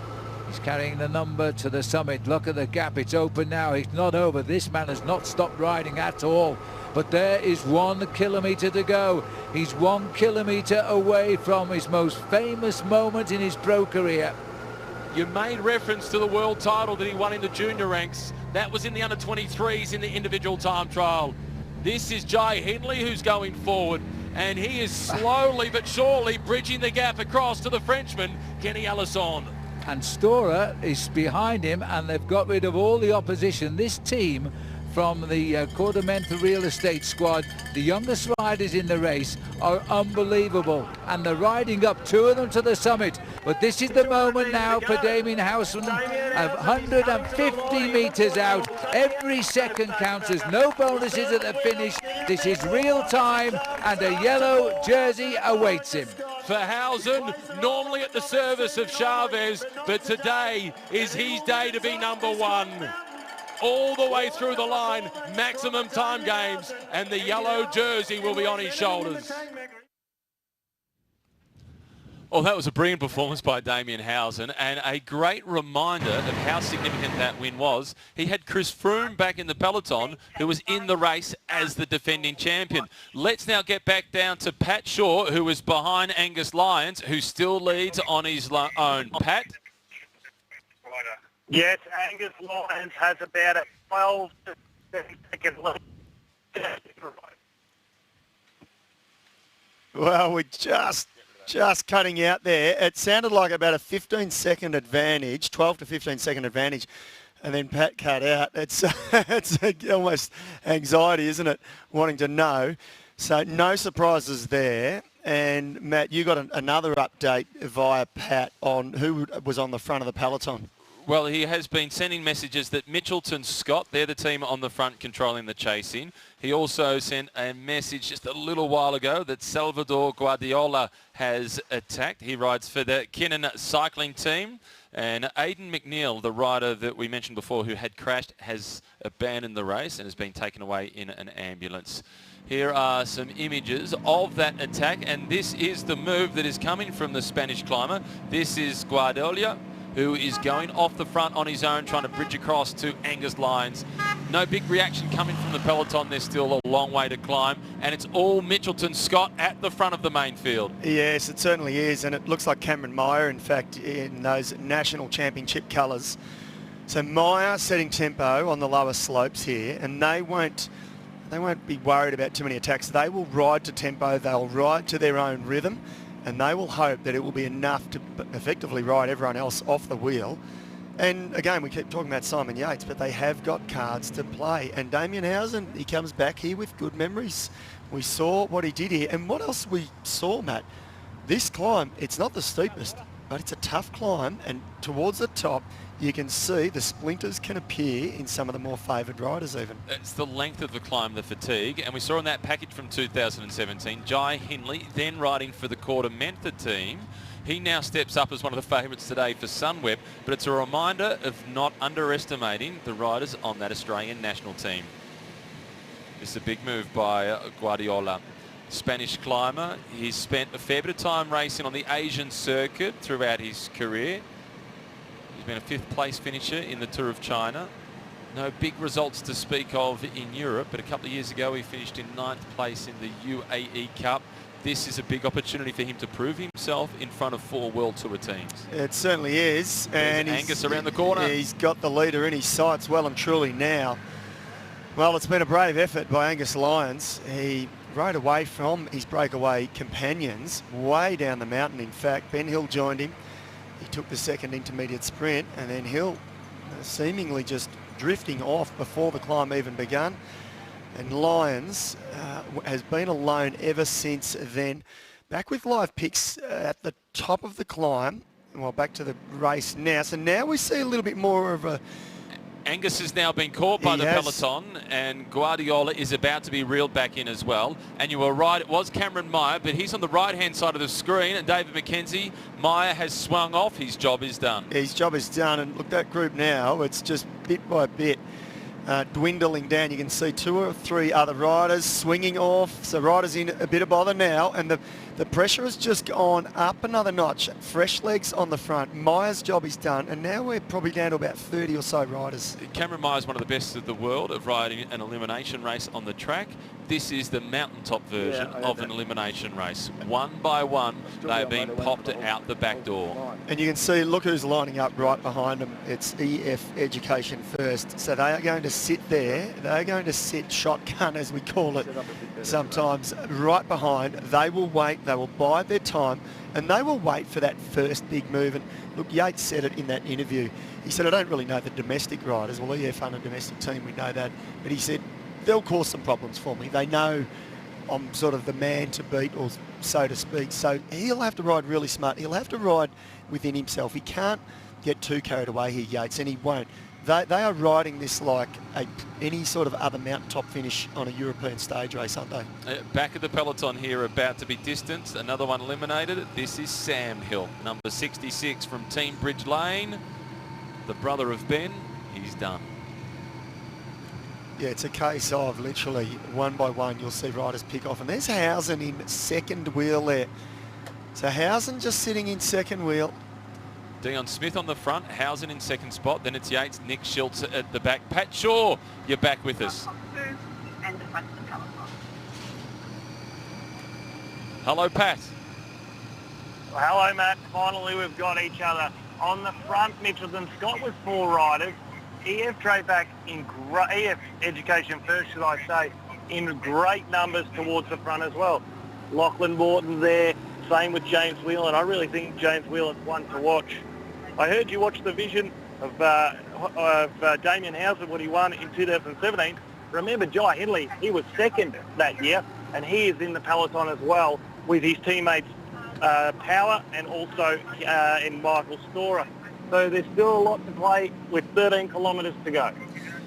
K: He's carrying the number to the summit. Look at the gap. It's open now. He's not over. This man has not stopped riding at all. But there is 1 kilometre to go. He's 1 kilometre away from his most famous moment in his pro career.
A: You made reference to the world title that he won in the junior ranks. That was in the under-23s in the individual time trial. This is Jay Hindley who's going forward, and he is slowly but surely bridging the gap across to the Frenchman, Kenny Alisson.
K: And Storer is behind him, and they've got rid of all the opposition. This team from the Quartermenth Real Estate squad, the youngest riders in the race, are unbelievable, and they're riding up 2 of them to the summit. But this is the moment now for Damien Housen, 150 metres out. Every second counts. There's no bonuses at the finish. This is real time, and a yellow jersey awaits him.
A: For Housen, normally at the service of Chavez, but today is his day to be number 1. All the way through the line, maximum time games, and the yellow jersey will be on his shoulders. Well, that was a brilliant performance by Damien Housen, and a great reminder of how significant that win was. He had Chris Froome back in the peloton, who was in the race as the defending champion. Let's now get back down to Pat Shaw, who was behind Angus Lyons, who still leads on his own. Pat?
H: Yes, Angus Lyons has about a 12 to 13 second lead.
B: Well, we're just cutting out there. It sounded like about a 15-second advantage, 12 to 15-second advantage, and then Pat cut out. It's almost anxiety, isn't it, wanting to know. So no surprises there. And, Matt, you got another update via Pat on who was on the front of the peloton.
A: Well, he has been sending messages that Mitchelton Scott, they're the team on the front controlling the chasing. He also sent a message just a little while ago that Salvador Guardiola has attacked. He rides for the Kinnan cycling team. And Aidan McNeil, the rider that we mentioned before who had crashed, has abandoned the race and has been taken away in an ambulance. Here are some images of that attack, and this is the move that is coming from the Spanish climber. This is Guardiola, who is going off the front on his own, trying to bridge across to Angus Lyons. No big reaction coming from the peloton. There's still a long way to climb, and it's all Mitchelton Scott at the front of the main field.
B: Yes, it certainly is, and it looks like Cameron Meyer, in fact, in those national championship colours. So Meyer setting tempo on the lower slopes here, and they won't be worried about too many attacks. They will ride to tempo, they'll ride to their own rhythm, and they will hope that it will be enough to effectively ride everyone else off the wheel. And again, we keep talking about Simon Yates, but they have got cards to play. And Damien Housen, he comes back here with good memories. We saw what he did here. And what else we saw, Matt? This climb, it's not the steepest, but it's a tough climb. And towards the top, you can see the splinters can appear in some of the more favoured riders even.
A: It's the length of the climb, the fatigue, and we saw in that package from 2017, Jai Hindley, then riding for the Quartermenth team. He now steps up as one of the favourites today for Sunweb, but it's a reminder of not underestimating the riders on that Australian national team. It's a big move by Guardiola. Spanish climber, he's spent a fair bit of time racing on the Asian circuit throughout his career. He's been a 5th place finisher in the Tour of China. No big results to speak of in Europe, but a couple of years ago he finished in 9th place in the UAE Cup. This is a big opportunity for him to prove himself in front of 4 World Tour teams.
B: It certainly is. And
A: Angus around the corner.
B: He's got the leader in his sights well and truly now. Well, it's been a brave effort by Angus Lyons. He rode away from his breakaway companions way down the mountain. In fact, Ben Hill joined him. He took the second intermediate sprint, and then Hill seemingly just drifting off before the climb even begun. And Lyons has been alone ever since then. Back with live pics at the top of the climb. Well, back to the race now. So now we see a little bit more of a...
A: Angus has now been caught by the peloton, and Guardiola is about to be reeled back in as well. And you were right, it was Cameron Meyer, but he's on the right-hand side of the screen, and David McKenzie. Meyer has swung off. His job is done.
B: His job is done, and look, that group now, it's just bit by bit dwindling down. You can see 2 or 3 other riders swinging off, so riders in a bit of bother now, and the The pressure has just gone up another notch. Fresh legs on the front. Meyer's job is done, and now we're probably down to about 30 or so riders.
A: Cameron Meyer's one of the best of the world of riding an elimination race on the track. This is the mountaintop version of an elimination race. One by one, they are being popped out the back door.
B: And you can see, look who's lining up right behind them. It's EF Education first. So they are going to sit there. They're going to sit shotgun, as we call it sometimes, right behind. They will wait. They will bide their time, and they will wait for that first big move. And look, Yates said it in that interview. He said, I don't really know the domestic riders. Well, EF aren't a domestic team, we know that. But he said, they'll cause some problems for me. They know I'm sort of the man to beat, or so to speak. So he'll have to ride really smart. He'll have to ride within himself. He can't get too carried away here, Yates, and he won't. They are riding this like any sort of other mountaintop finish on a European stage race, aren't they?
A: Back of the peloton here, about to be distanced. Another one eliminated. This is Sam Hill, number 66 from Team Bridge Lane. The brother of Ben, he's done.
B: Yeah, it's a case of literally one by one you'll see riders pick off. And there's Housen in second wheel there. So Housen just sitting in second wheel.
A: Dion Smith on the front, Housen in second spot. Then it's Yates, Nick Schultz at the back. Pat Shaw, you're back with us. Hello, Pat.
H: Well, hello, Matt. Finally, we've got each other. On the front, Mitchell and Scott with 4 riders. EF Tradeback in EF Education first, should I say, in great numbers towards the front as well. Lachlan Morton there, same with James Whelan. I really think James Whelan's one to watch. I heard you watch the vision of Damien Housen when he won in 2017. Remember Jai Hindley, he was second that year, and he is in the peloton as well with his teammates Power and also in Michael Storer. So there's still a lot to play with 13 kilometres to go.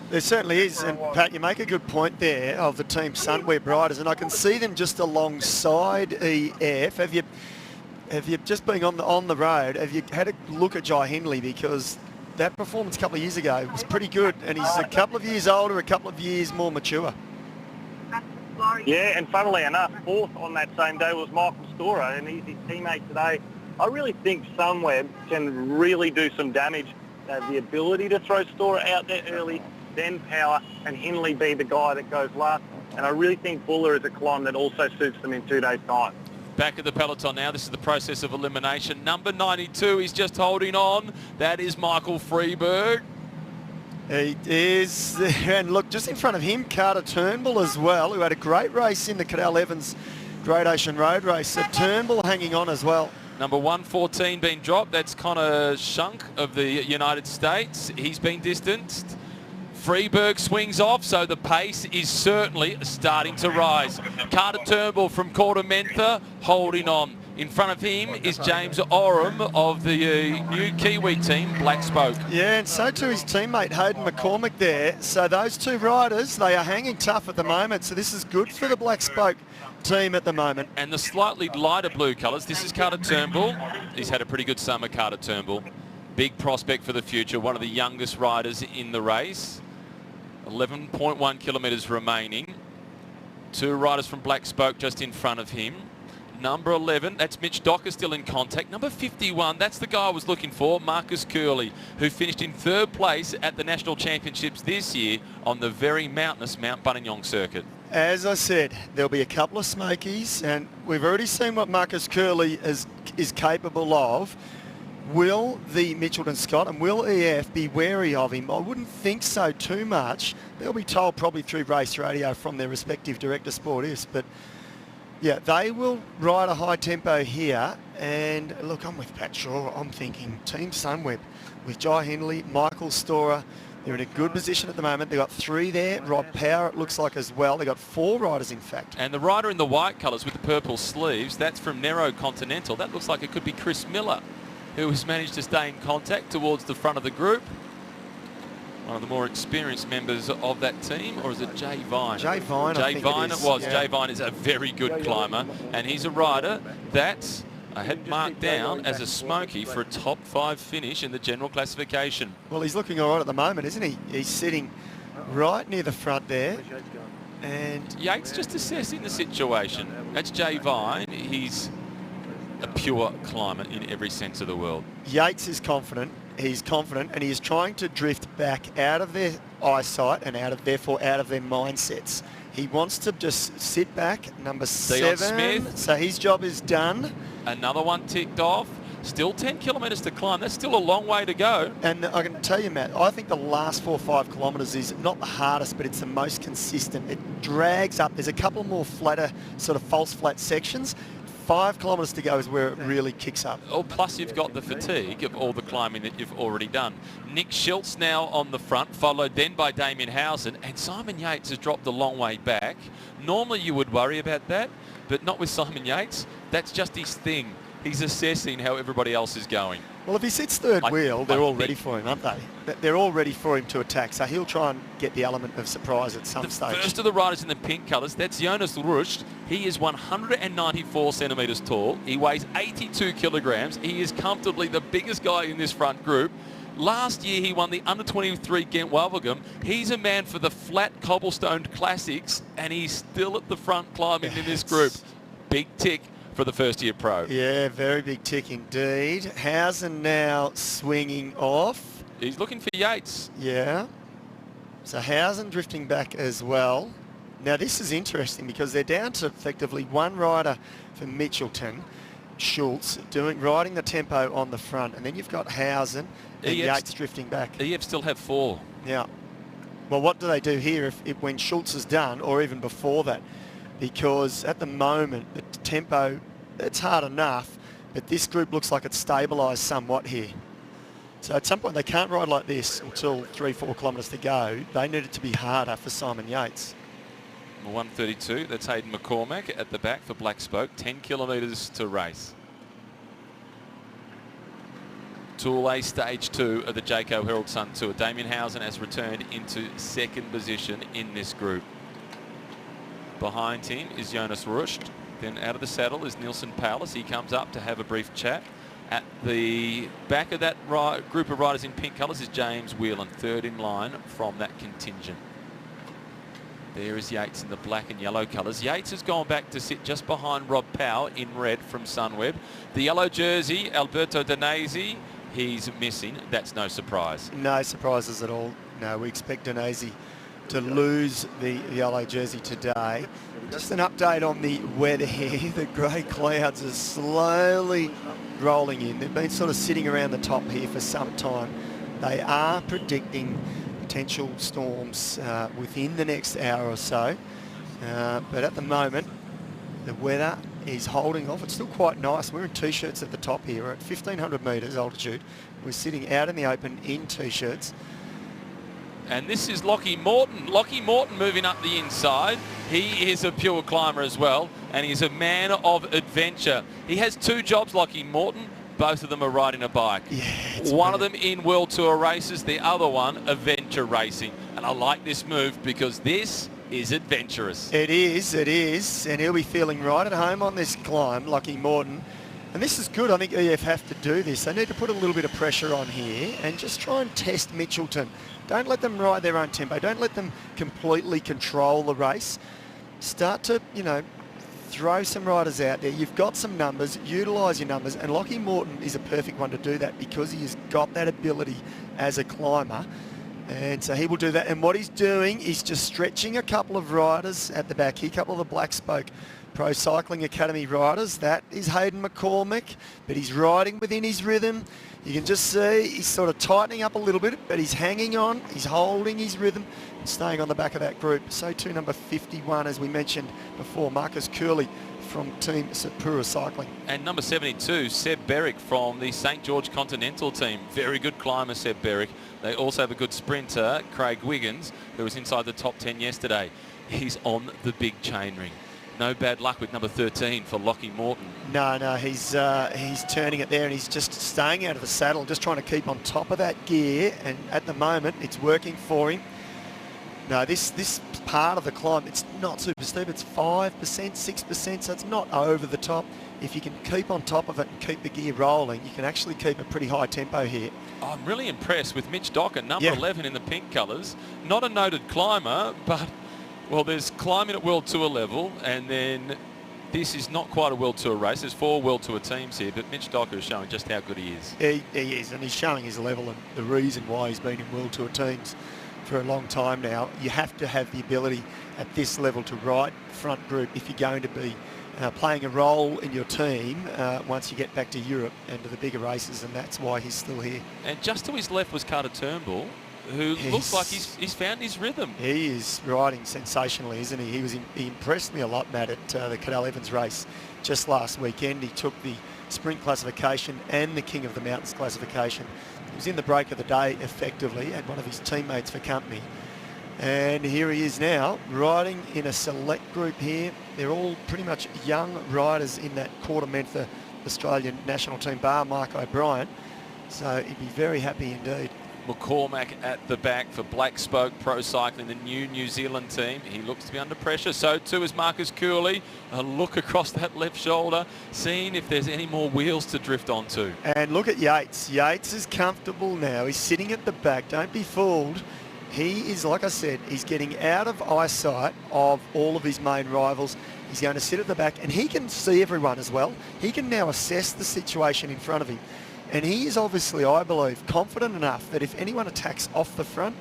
B: There certainly is, and Pat, you make a good point there of the Team Sunweb riders, and I can see them just alongside EF. Have you just been on the road? Have you had a look at Jai Hindley, because that performance a couple of years ago was pretty good, and he's a couple of years older, a couple of years more mature.
H: Yeah, and funnily enough, fourth on that same day was Michael Storer, and he's his teammate today. I really think Sunweb can really do some damage. The ability to throw Storer out there early, then Power, and Hindley be the guy that goes last. And I really think Buller is a climb that also suits them in 2 days' time.
A: Back at the peloton now. This is the process of elimination. Number 92 is just holding on. That is Michael Freeberg.
B: He is, and look, just in front of him, Carter Turnbull as well, who had a great race in the Cadell Evans Great Ocean Road race. So Turnbull hanging on as well.
A: Number 114 being dropped. That's Connor Shunk of the United States. He's been distanced. Freeberg swings off, so the pace is certainly starting to rise. Carter Turnbull from Quartermentha holding on. In front of him is James Oram of the new Kiwi team, Black Spoke.
B: Yeah, and so too his teammate Hayden McCormick there. So those two riders, they are hanging tough at the moment. So this is good for the Black Spoke team at the moment.
A: And the slightly lighter blue colours, this is Carter Turnbull. He's had a pretty good summer, Carter Turnbull. Big prospect for the future, one of the youngest riders in the race. 11.1 kilometres remaining. 2 riders from Black Spoke just in front of him. Number 11, that's Mitch Docker still in contact. Number 51, that's the guy I was looking for, Marcus Curley, who finished in 3rd place at the National Championships this year on the very mountainous Mount Buninyong circuit.
B: As I said, there'll be a couple of smokies, and we've already seen what Marcus Curley is capable of. Will the Mitchelton Scott and will EF be wary of him? I wouldn't think so too much. They'll be told probably through race radio from their respective director sportists, but yeah, they will ride a high tempo here. And look, I'm with Pat Shaw. I'm thinking Team Sunweb with Jai Hindley, Michael Storer. They're in a good position at the moment. They've got 3 there. Rob Power, it looks like, as well. They've got 4 riders, in fact.
A: And the rider in the white colours with the purple sleeves, that's from Nero Continental. That looks like it could be Chris Miller, who has managed to stay in contact towards the front of the group. One of the more experienced members of that team, or is it Jay Vine?
B: Jay Vine, I think
A: Vine
B: it is.
A: it was.
B: Yeah.
A: Jay Vine is a very good climber, and he's a rider that I had marked down as a smoky for a top 5 finish in the general classification.
B: Well, he's looking all right at the moment, isn't he? He's sitting right near the front there. And
A: Yates just assessing the situation. That's Jay Vine. He's a pure climber in every sense of the word.
B: Yates is confident. He's confident, and he is trying to drift back out of their eyesight and therefore out of their mindsets. He wants to just sit back, number 7.
A: Smith.
B: So his job is done.
A: Another one ticked off. Still 10 kilometres to climb. That's still a long way to go.
B: And I can tell you, Matt, I think the last 4 or 5 kilometres is not the hardest, but it's the most consistent. It drags up. There's a couple more flatter, sort of false flat sections. 5 kilometres to go is where it really kicks up.
A: Oh, plus you've got the fatigue of all the climbing that you've already done. Nick Schultz now on the front, followed then by Damien Howson, and Simon Yates has dropped a long way back. Normally you would worry about that, but not with Simon Yates. That's just his thing. He's assessing how everybody else is going.
B: Well, if he sits third wheel, they're all ready for him, aren't they? They're all ready for him to attack, so he'll try and get the element of surprise at some stage.
A: First of the riders in the pink colours, that's Jonas Rusch. He is 194 centimetres tall. He weighs 82 kilograms. He is comfortably the biggest guy in this front group. Last year, he won the under-23 Ghent-Wevelgem. He's a man for the flat cobblestone classics, and he's still at the front climbing in this group. Big tick for the first-year pro.
B: Yeah, very big tick indeed. Howson now swinging off.
A: He's looking for Yates.
B: Yeah. So Howson drifting back as well. Now this is interesting because they're down to effectively one rider for Mitchelton, Schultz, riding the tempo on the front, and then you've got Howson and Yates drifting back.
A: EF still have 4.
B: Yeah. Well, what do they do here if when Schultz is done, or even before that? Because at the moment, the tempo, it's hard enough, but this group looks like it's stabilised somewhat here. So at some point, they can't ride like this until 3-4 kilometres to go. They need it to be harder for Simon Yates.
A: 132, that's Hayden McCormack at the back for Black Spoke. 10 kilometres to race. Tool A Stage 2 of the Jayco Herald Sun Tour. Damien Howson has returned into second position in this group. Behind him is Jonas Rusch. Then out of the saddle is Nielsen Palace. He comes up to have a brief chat. At the back of that group of riders in pink colours is James Whelan, third in line from that contingent. There is Yates in the black and yellow colours. Yates has gone back to sit just behind Rob Powell in red from Sunweb. The yellow jersey, Alberto Danesi, he's missing. That's no surprise.
B: No surprises at all. No, we expect Danesi to lose the yellow jersey today. Just an update on the weather here. The grey clouds are slowly rolling in. They've been sort of sitting around the top here for some time. They are predicting potential storms within the next hour or so. But at the moment, the weather is holding off. It's still quite nice. We're in T-shirts at the top here. We're at 1,500 metres altitude. We're sitting out in the open in T-shirts.
A: And this is Lockie Morton. Lockie Morton moving up the inside. He is a pure climber as well, and he's a man of adventure. He has 2 jobs, Lockie Morton. Both of them are riding a bike.
B: Yeah,
A: one of them in World Tour races, the other one adventure racing. And I like this move because this is adventurous.
B: It is, and he'll be feeling right at home on this climb, Lockie Morton. And this is good. I think EF have to do this. They need to put a little bit of pressure on here and just try and test Mitchelton. Don't let them ride their own tempo. Don't let them completely control the race. Start to, throw some riders out there. You've got some numbers. Utilise your numbers. And Lockie Morton is a perfect one to do that because he has got that ability as a climber. And so he will do that. And what he's doing is just stretching a couple of riders at the back here, a couple of the Black Spoke Pro Cycling Academy riders. That is Hayden McCormack, but he's riding within his rhythm. You can just see he's sort of tightening up a little bit, but he's hanging on. He's holding his rhythm, staying on the back of that group. So too number 51, as we mentioned before, Marcus Curley from Team Sapura Cycling.
A: And number 72, Seb Berwick from the St. George Continental team. Very good climber, Seb Berwick. They also have a good sprinter, Craig Wiggins, who was inside the top 10 yesterday. He's on the big chain ring. No bad luck with number 13 for Lockie Morton.
B: No, he's turning it there and he's just staying out of the saddle, just trying to keep on top of that gear, and at the moment it's working for him. No, this part of the climb, it's not super steep. It's 5%, 6%, so it's not over the top. If you can keep on top of it and keep the gear rolling, you can actually keep a pretty high tempo here.
A: I'm really impressed with Mitch Docker, number 11 in the pink colours. Not a noted climber, but, well, there's climbing at World Tour level, and then this is not quite a World Tour race. There's 4 World Tour teams here, but Mitch Docker is showing just how good he is.
B: He is, and he's showing his level, and the reason why he's been in World Tour teams for a long time now. You have to have the ability at this level to ride front group if you're going to be playing a role in your team once you get back to Europe and to the bigger races, and that's why he's still here.
A: And just to his left was Carter Turnbull, who looks like he's found his rhythm.
B: He is riding sensationally, isn't he? He impressed me a lot, Matt, at the Cadell Evans race just last weekend. He took the sprint classification and the King of the Mountains classification. He was in the break of the day effectively, had one of his teammates for company. And here he is now, riding in a select group here. They're all pretty much young riders in that quarter Mentha Australian national team, bar Mark O'Brien. So he'd be very happy indeed.
A: McCormack at the back for Black Spoke Pro Cycling, the New Zealand team. He looks to be under pressure. So too is Marcus Cooley. A look across that left shoulder, seeing if there's any more wheels to drift onto.
B: And look at Yates. Yates is comfortable now. He's sitting at the back. Don't be fooled. He is, like I said, he's getting out of eyesight of all of his main rivals. He's going to sit at the back, and he can see everyone as well. He can now assess the situation in front of him. And he is obviously, I believe, confident enough that if anyone attacks off the front,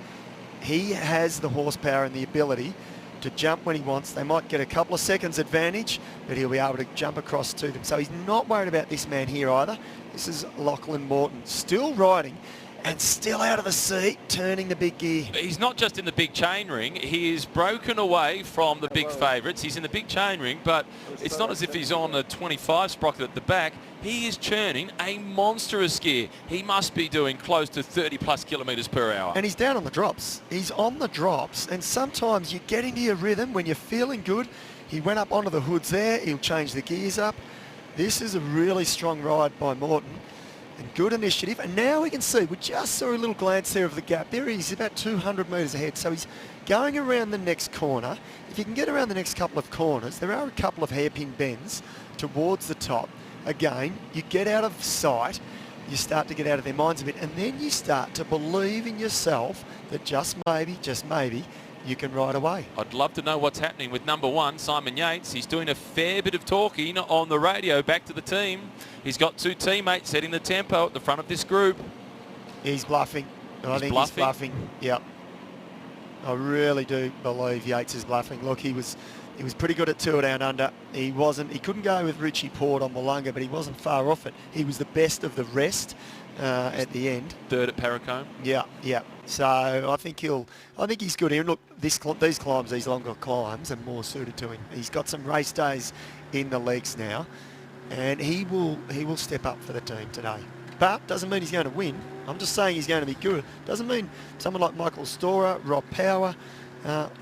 B: he has the horsepower and the ability to jump when he wants. They might get a couple of seconds advantage, but he'll be able to jump across to them. So he's not worried about this man here either. This is Lachlan Morton, still riding and still out of the seat, turning the big gear.
A: He's not just in the big chain ring. He is broken away from the big favourites. He's in the big chain ring, but it's not as if he's on a 25 sprocket at the back. He is churning a monstrous gear. He must be doing close to 30 plus kilometres per hour.
B: And he's down on the drops. He's on the drops, and sometimes you get into your rhythm when you're feeling good. He went up onto the hoods there. He'll change the gears up. This is a really strong ride by Morton. And good initiative, and now we can see, we just saw a little glance there of the gap. There he is, about 200 metres ahead, so he's going around the next corner. If you can get around the next couple of corners, there are a couple of hairpin bends towards the top. Again, you get out of sight, you start to get out of their minds a bit, and then you start to believe in yourself that just maybe, you can ride away.
A: I'd love to know what's happening with number 1, Simon Yates. He's doing a fair bit of talking on the radio back to the team. He's got 2 teammates setting the tempo at the front of this group.
B: He's bluffing. I think he's bluffing. Yep. I really do believe Yates is bluffing. Look, he was pretty good at Tour Down Under. He couldn't go with Richie Port on Wollonga, but he wasn't far off it. He was the best of the rest at the end.
A: 3rd at Paracombe.
B: Yeah. So I think he's good here. And look, these climbs, these longer climbs, are more suited to him. He's got some race days in the legs now, and he will step up for the team today. But doesn't mean he's going to win. I'm just saying he's going to be good. Doesn't mean someone like Michael Storer, Rob Power,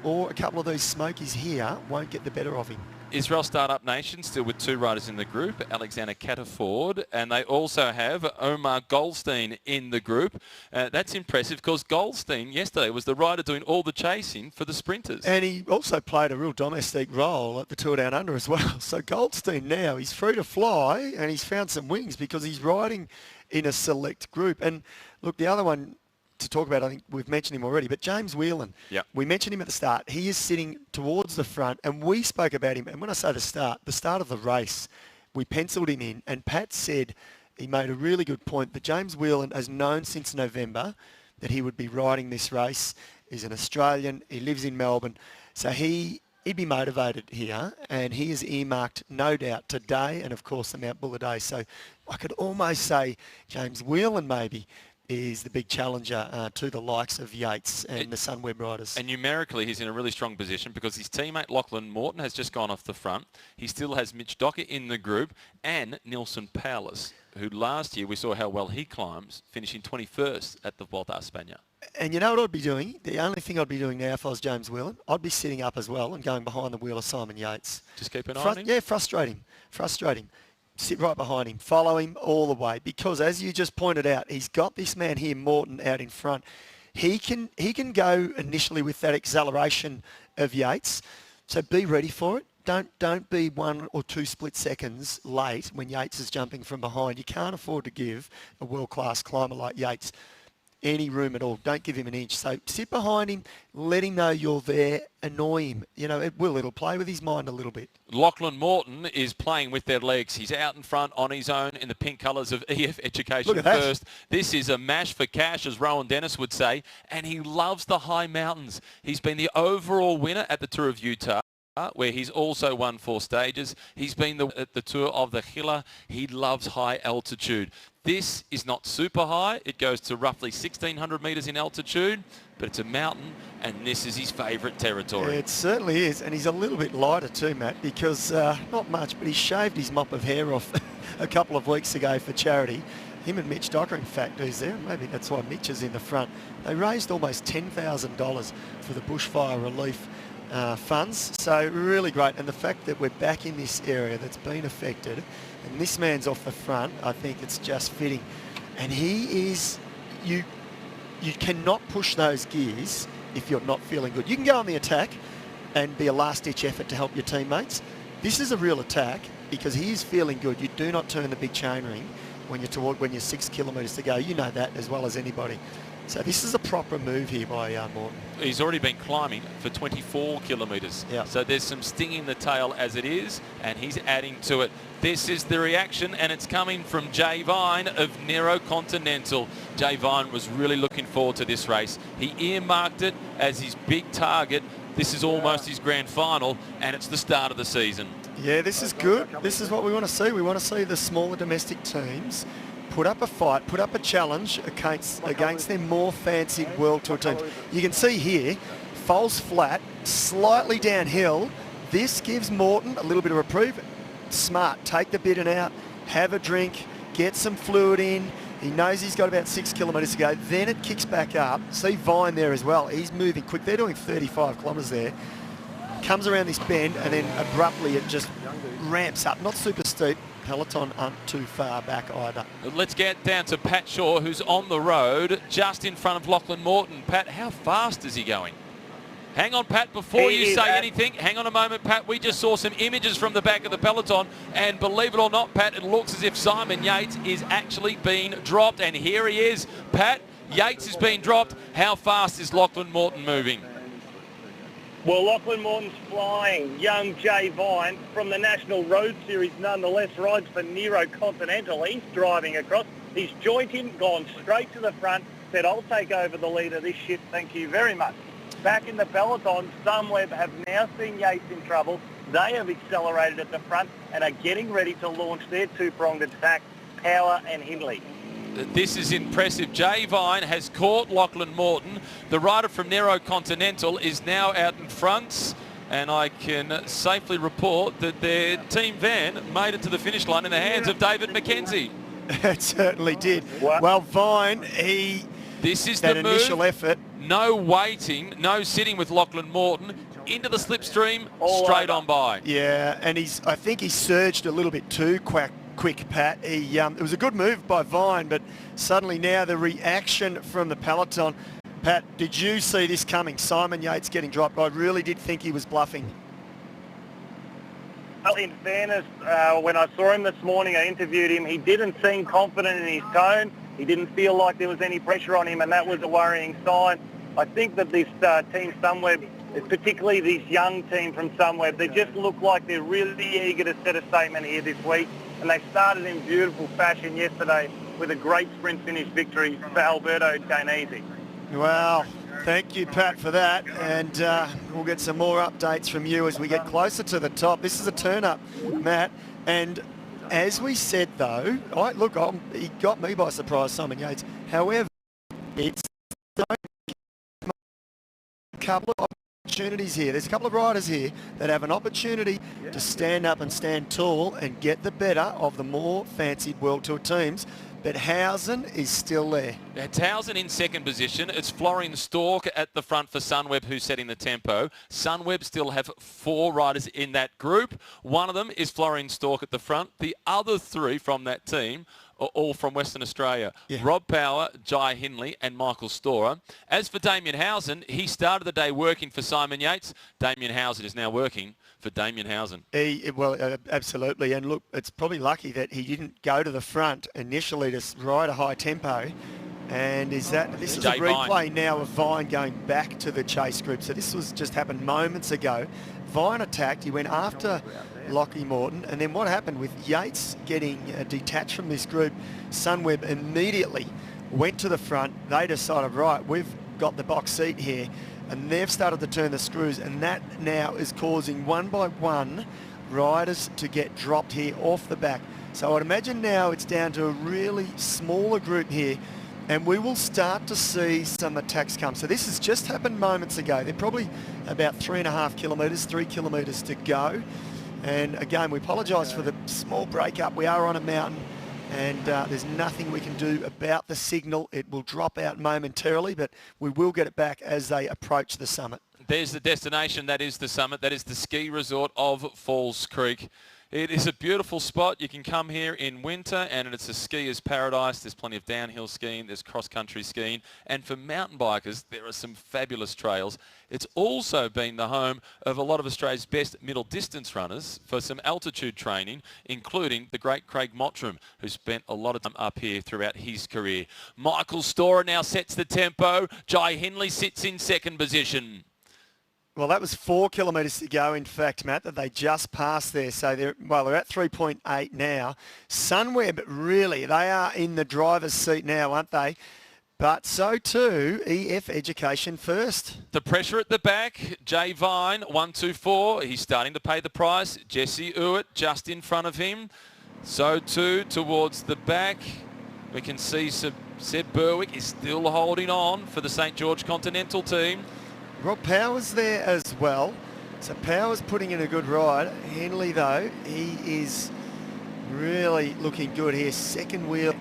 B: or a couple of these smokies here won't get the better of him.
A: Israel Startup Nation still with 2 riders in the group, Alexander Cataford, and they also have Omar Goldstein in the group. That's impressive because Goldstein yesterday was the rider doing all the chasing for the sprinters.
B: And he also played a real domestic role at the Tour Down Under as well. So Goldstein now, he's free to fly, and he's found some wings because he's riding in a select group. And look, the other one to talk about, I think we've mentioned him already, but James Whelan.
A: Yep.
B: We mentioned him at the start. He is sitting towards the front, and we spoke about him. And when I say the start of the race, we penciled him in, and Pat said he made a really good point that James Whelan has known since November that he would be riding this race. He's an Australian. He lives in Melbourne. So he'd be motivated here, and he is earmarked, no doubt, today and, of course, the Mount Buller Day. So I could almost say James Whelan maybe is the big challenger to the likes of Yates and the Sunweb riders.
A: And numerically, he's in a really strong position because his teammate Lachlan Morton has just gone off the front. He still has Mitch Docker in the group and Nilson Paulus, who last year we saw how well he climbs, finishing 21st at the Volta a España.
B: And you know what I'd be doing? The only thing I'd be doing now if I was James Whelan, I'd be sitting up as well and going behind the wheel of Simon Yates.
A: Just keep an eye on him?
B: Yeah, frustrate him. Sit right behind him, follow him all the way, because as you just pointed out, he's got this man here, Morton, out in front. He can go initially with that acceleration of Yates, so be ready for it. Don't be 1 or 2 split seconds late when Yates is jumping from behind. You can't afford to give a world-class climber like Yates any room at all. Don't give him an inch. So sit behind him, let him know you're there, annoy him. You know, it'll play with his mind a little bit.
A: Lachlan Morton is playing with their legs. He's out in front on his own in the pink colours of EF Education First. This is a mash for cash, as Rowan Dennis would say, and he loves the high mountains. He's been the overall winner at the Tour of Utah, where he's also won 4 stages. He's been at the Tour of the Gila. He loves high altitude. This is not super high. It goes to roughly 1,600 metres in altitude, but it's a mountain, and this is his favourite territory.
B: It certainly is, and he's a little bit lighter too, Matt, because not much, but he shaved his mop of hair off a couple of weeks ago for charity. Him and Mitch Docker, in fact, who's there. Maybe that's why Mitch is in the front. They raised almost $10,000 for the bushfire relief funds, so really great. And the fact that we're back in this area that's been affected, and this man's off the front, I think it's just fitting. And he is, you cannot push those gears if you're not feeling good. You can go on the attack and be a last-ditch effort to help your teammates. This is a real attack because he is feeling good. You do not turn the big chain ring when you're 6 kilometres to go. You know that as well as anybody. So this is a proper move here by Morton.
A: He's already been climbing for 24 kilometres.
B: Yeah.
A: So there's some sting in the tail as it is, and he's adding to it. This is the reaction, and it's coming from Jay Vine of Nero Continental. Jay Vine was really looking forward to this race. He earmarked it as his big target. This is almost his grand final, and it's the start of the season.
B: Yeah, this is good. This is what we want to see. We want to see the smaller domestic teams put up a fight, put up a challenge against their more fancied World Tour teams. You can see here, Foals flat, slightly downhill. This gives Morton a little bit of reprieve. Smart, take the bittern out, have a drink, get some fluid in. He knows he's got about 6 kilometres to go. Then it kicks back up. See Vine there as well. He's moving quick. They're doing 35 kilometres there. Comes around this bend and then abruptly it just ramps up. Not super steep. Peloton aren't too far back either.
A: Let's get down to Pat Shaw, who's on the road just in front of Lachlan Morton. Pat, how fast is he going? Hang on, Pat, before you say anything. Hang on a moment, Pat. We just saw some images from the back of the peloton, and believe it or not, Pat, it looks as if Simon Yates is actually being dropped, and here he is. Pat, Yates is being dropped. How fast is Lachlan Morton moving?
H: Well, Lachlan Morton's flying. Young Jay Vine from the National Road Series nonetheless rides for Nero Continental. He's driving across. He's joined him, gone straight to the front, said, I'll take over the lead of this ship, thank you very much. Back in the peloton, Sunweb have now seen Yates in trouble. They have accelerated at the front and are getting ready to launch their two-pronged attack, Power and Hindley.
A: This is impressive. Jay Vine has caught Lachlan Morton. The rider from Nero Continental is now out in front, and I can safely report that their team van made it to the finish line in the hands of David McKenzie.
B: It certainly did. Well, Vine,
A: this is
B: that
A: the
B: initial
A: move.
B: effort.
A: No waiting, no sitting with Lachlan Morton. Into the slipstream, straight on by.
B: Yeah, and I think he surged a little bit too quick, Pat. It was a good move by Vine, but suddenly now the reaction from the peloton. Pat, did you see this coming? Simon Yates getting dropped. I really did think he was bluffing.
H: Well, in fairness, when I saw him this morning, I interviewed him. He didn't seem confident in his tone. He didn't feel like there was any pressure on him, and that was a worrying sign. I think that this team Sunweb, particularly this young team from Sunweb, they just look like they're really eager to set a statement here this week. And they started in beautiful fashion yesterday with a great sprint finish victory for Alberto Danese.
B: Well, thank you, Pat, for that. And we'll get some more updates from you as we get closer to the top. This is a turn-up, Matt. And as we said, though, he got me by surprise, Simon Yates. However, it's a couple of opportunities here. There's a couple of riders here that have an opportunity to stand up and stand tall and get the better of the more fancied World Tour teams. But Hausen is still there.
A: It's Hausen in second position. It's Florian Stork at the front for Sunweb, who's setting the tempo. Sunweb still have 4 riders in that group. One of them is Florian Stork at the front. The other 3 from that team are all from Western Australia. Yeah. Rob Power, Jai Hindley and Michael Storer. As for Damien Hausen, he started the day working for Simon Yates. Damien Hausen is now working for Damien Hausen.
B: Well, absolutely. And look, it's probably lucky that he didn't go to the front initially to ride a high tempo And this is
A: Jay
B: a replay
A: Vine.
B: now of Vine going back to the chase group. So this was just happened moments ago. Vine attacked. He went after Lockie Morton. And then what happened with Yates getting detached from this group, Sunweb immediately went to the front. They decided, right, we've got the box seat here. And they've started to turn the screws. And that now is causing one by one riders to get dropped here off the back. So I'd imagine now it's down to a really smaller group here. And we will start to see some attacks come. So this has just happened moments ago. They're probably about 3.5 kilometres, 3 kilometres to go. And again, we apologise for the small break-up. We are on a mountain and there's nothing we can do about the signal. It will drop out momentarily, but we will get it back as they approach the summit.
A: There's the destination. That is the summit. That is the ski resort of Falls Creek. It is a beautiful spot. You can come here in winter and it's a skier's paradise. There's plenty of downhill skiing, there's cross-country skiing, and for mountain bikers there are some fabulous trails. It's also been the home of a lot of Australia's best middle distance runners for some altitude training, including the great Craig Mottram, who spent a lot of time up here throughout his career. Michael Storer now sets the tempo. Jai Hindley sits in second position.
B: Well, that was 4 kilometres to go, in fact, Matt, that they just passed there. So they're at 3.8 now. Sunweb, really, they are in the driver's seat now, aren't they? But so too, EF Education First.
A: The pressure at the back. Jay Vine, 1-2-4. He's starting to pay the price. Jesse Ewitt just in front of him. So too towards the back. We can see Seb Berwick is still holding on for the St George Continental team.
B: Rob Powers there as well. So Powers putting in a good ride. Henley, though, he is really looking good here. Second wheel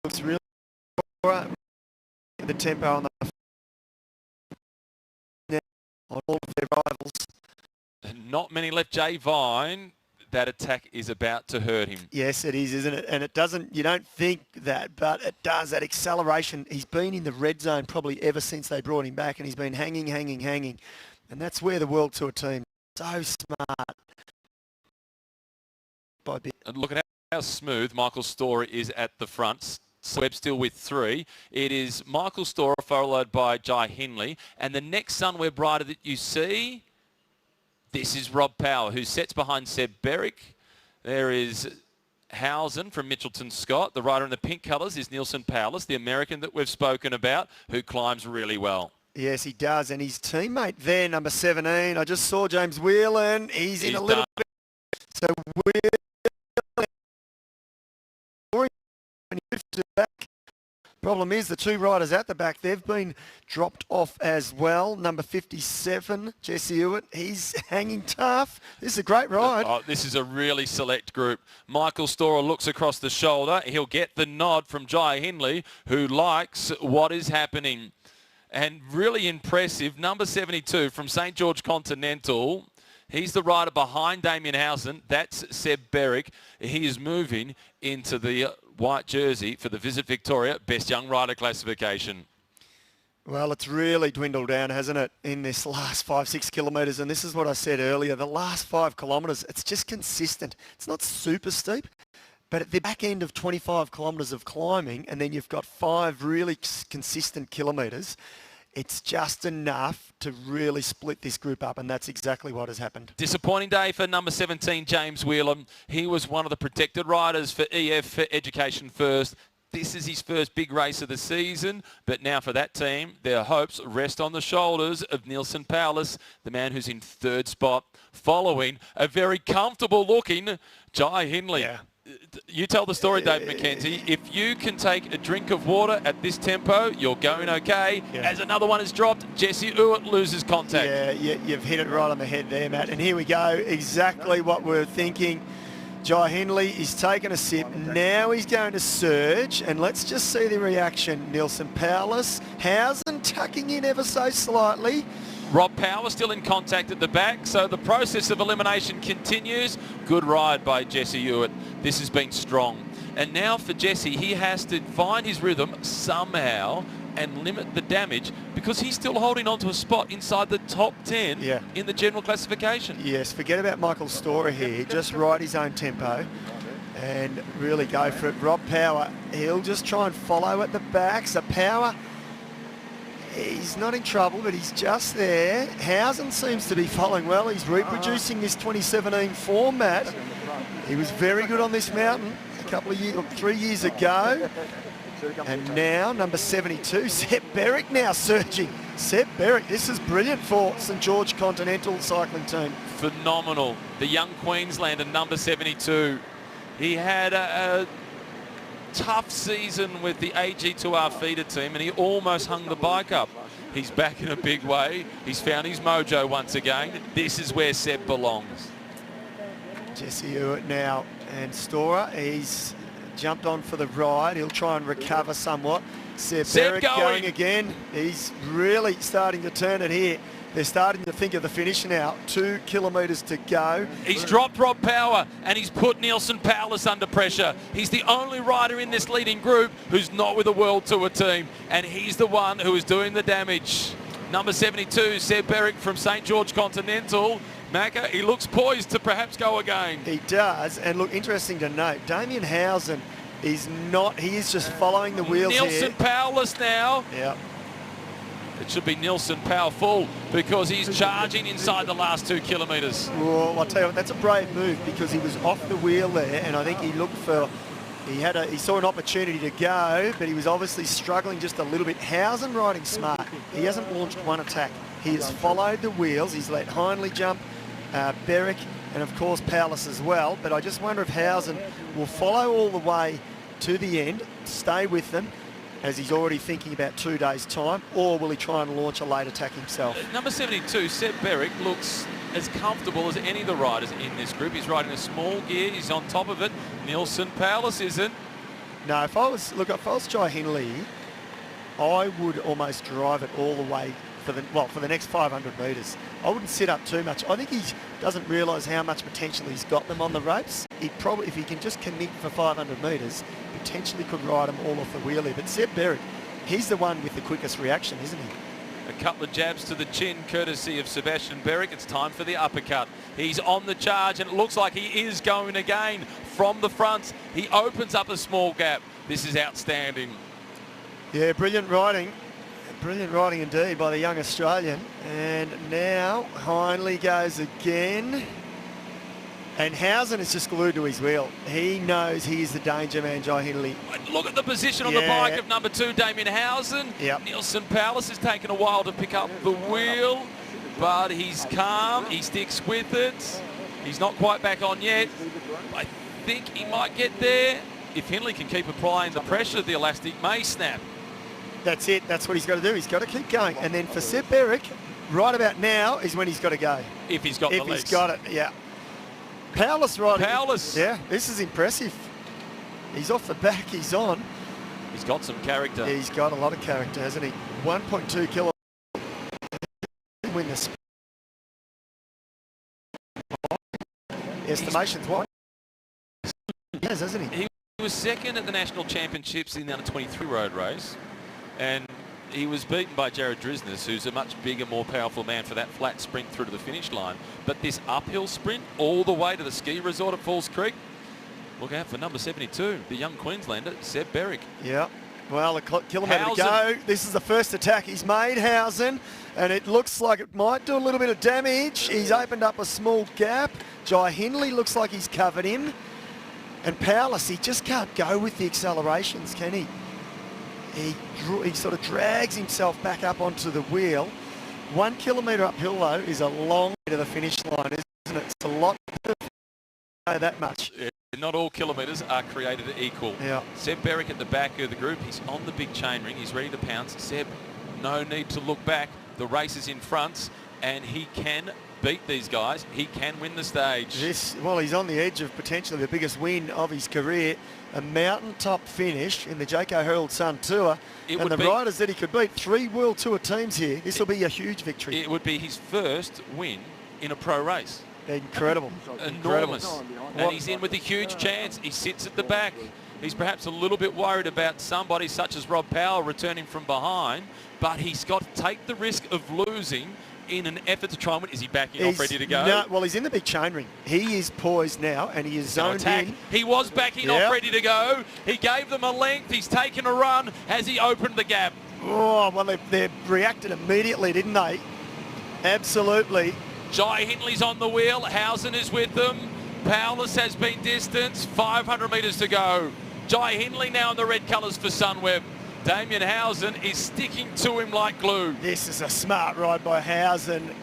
B: looks really good. The tempo on all of their rivals.
A: Not many left. Jay Vine, that attack is about to hurt him.
B: Yes, it is, isn't it? And it doesn't, you don't think that, but it does. That acceleration, he's been in the red zone probably ever since they brought him back, and he's been hanging. And that's where the World Tour team, so smart. By bit.
A: And look at how smooth Michael Storer is at the front. Webb still with 3. It is Michael Storer followed by Jai Hindley. And the next Sunweb rider that you see, this is Rob Power, who sets behind Seb Berwick. There is Housen from Mitchelton Scott. The rider in the pink colours is Nielsen Powless, the American that we've spoken about, who climbs really well.
B: Yes, he does. And his teammate there, number 17, I just saw James Whelan. He's in a little bit. So Whelan, when he drifted back, problem is the 2 riders at the back, they've been dropped off as well. Number 57, Jesse Ewitt, he's hanging tough. This is a great ride.
A: Oh, this is a really select group. Michael Storer looks across the shoulder. He'll get the nod from Jai Hindley, who likes what is happening. And really impressive, number 72 from St George Continental. He's the rider behind Damien Housen. That's Seb Berwick. He is moving into the white jersey for the Visit Victoria Best Young Rider classification.
B: Well, it's really dwindled down, hasn't it, in this last 5-6 kilometres? And this is what I said earlier. The last 5 kilometres, it's just consistent. It's not super steep, but at the back end of 25 kilometres of climbing, and then you've got 5 really consistent kilometres, it's just enough to really split this group up, and that's exactly what has happened.
A: Disappointing day for number 17, James Whelan. He was one of the protected riders for EF for Education First. This is his first big race of the season, but now for that team, their hopes rest on the shoulders of Nielsen Powless, the man who's in 3rd spot, following a very comfortable-looking Jai Hindley.
B: Yeah.
A: You tell the story, Dave McKenzie. If you can take a drink of water at this tempo, you're going okay. Yeah. As another one is dropped, Jesse Ewitt loses contact.
B: Yeah, you've hit it right on the head there, Matt. And here we go, exactly what we're thinking. Jai Hindley is taking a sip. Now he's going to surge, and let's just see the reaction. Nielsen Powless, Housen tucking in ever so slightly.
A: Rob Power still in contact at the back, so the process of elimination continues. Good ride by Jesse Ewitt. This has been strong. And now for Jesse, he has to find his rhythm somehow and limit the damage because he's still holding on to a spot inside the top 10 in the general classification.
B: Yes, forget about Michael Storer here. Just ride his own tempo. and really go for it. Rob Power, he'll just try and follow at the back. So Power, he's not in trouble, but he's just there. Housen seems to be following well. He's reproducing this 2017 format. He was very good on this mountain a couple of years, or 3 years ago. And now, number 72, Seb Berwick now surging. Seb Berwick, this is brilliant for St George Continental cycling team.
A: Phenomenal. The young Queenslander, number 72. He had a tough season with the AG2R feeder team and he almost hung the bike up. He's back in a big way. He's found his mojo once again. This is where Seb belongs.
B: Jesse Hewitt now, and Storer, he's jumped on for the ride. He'll try and recover somewhat. Seb Berwick going again. He's really starting to turn it here. They're starting to think of the finish now. 2 kilometres to go.
A: He's dropped Rob Power and he's put Nielsen Powless under pressure. He's the only rider in this leading group who's not with a World Tour team, and he's the one who is doing the damage. Number 72, Seb Berwick from St George Continental. Macca, he looks poised to perhaps go again.
B: He does, and look, interesting to note, Damien Housen is not, he is just following the wheels here.
A: Nielsen Powless now.
B: Yeah.
A: It should be Nielsen Powerful because he's charging inside the last 2 kilometres.
B: Well, I'll tell you what, that's a brave move because he was off the wheel there, and I think he looked for, he saw an opportunity to go, but he was obviously struggling just a little bit. Housen riding smart. He hasn't launched one attack. He has followed the wheels. He's let Hindley jump, Berwick, and of course Powless as well. But I just wonder if Housen will follow all the way to the end, stay with them, as he's already thinking about 2 days' time, or will he try and launch a late attack himself?
A: Number 72, Seb Berwick, looks as comfortable as any of the riders in this group. He's riding a small gear, he's on top of it. Nielsen Powless isn't.
B: No, if I was Jai Hindley, I would almost drive it all the way for the next 500 metres. I wouldn't sit up too much. I think he doesn't realise how much potential he's got them on the ropes. He probably, if he can just commit for 500 metres, potentially could ride them all off the wheel here. But Seb Berwick, he's the one with the quickest reaction, isn't he?
A: A couple of jabs to the chin, courtesy of Sebastian Berwick. It's time for the uppercut. He's on the charge, and it looks like he is going again from the front. He opens up a small gap. This is outstanding.
B: Yeah, brilliant riding. Brilliant riding indeed by the young Australian. And now Hindley goes again. And Housen is just glued to his wheel. He knows he is the danger man, Jai Hindley.
A: Look at the position on the bike of number 2, Damien Housen.
B: Yep.
A: Nielsen Powless has taken a while to pick up the wheel, but he's calm. He sticks with it. He's not quite back on yet. I think he might get there. If Hindley can keep applying the pressure, the elastic may snap.
B: That's it. That's what he's got to do. He's got to keep going. And then for Seb Berwick, right about now is when he's got to go.
A: If he's got the legs.
B: If he's got it, yeah. Powless riding.
A: Powless.
B: Yeah, this is impressive. He's off the back. He's on.
A: He's got some character.
B: He's got a lot of character, hasn't he? 1.2 kilo. Win this. Estimations what? Yes, hasn't he?
A: He was second at the National Championships in the under-23 road race, and he was beaten by Jared Drisnes, who's a much bigger, more powerful man for that flat sprint through to the finish line. But this uphill sprint all the way to the ski resort at Falls Creek, look out for number 72, the young Queenslander, Seb Berwick.
B: Yeah. Well, a kilometre to go. This is the first attack he's made, Housen, and it looks like it might do a little bit of damage. He's opened up a small gap. Jai Hindley looks like he's covered him. And Powless, he just can't go with the accelerations, can he? He sort of drags himself back up onto the wheel. 1 kilometre uphill, though, is a long way to the finish line, isn't it? It's a lot to know that much.
A: Yeah, not all kilometres are created equal.
B: Yeah.
A: Seb Berwick at the back of the group. He's on the big chain ring. He's ready to pounce. Seb, no need to look back. The race is in front, and he can beat these guys. He can win the stage.
B: Well, he's on the edge of potentially the biggest win of his career. A mountaintop finish in the Jayco Herald Sun Tour. And the riders that he could beat, 3 World Tour teams here. This will be a huge victory.
A: It would be his first win in a pro race.
B: Incredible.
A: Enormous. And he's in with a huge chance. He sits at the back. He's perhaps a little bit worried about somebody such as Rob Powell returning from behind, but he's got to take the risk of losing in an effort to try and win. Is he backing off, ready to go?
B: No, well, he's in the big chain ring. He is poised now, and he is zoned in.
A: He was backing off, ready to go. He gave them a length. He's taken a run. Has he opened the gap?
B: Oh, well, they reacted immediately, didn't they? Absolutely.
A: Jai Hindley's on the wheel. Housen is with them. Powless has been distanced. 500 metres to go. Jai Hindley now in the red colours for Sunweb. Damien Housen is sticking to him like glue.
B: This is a smart ride by Housen.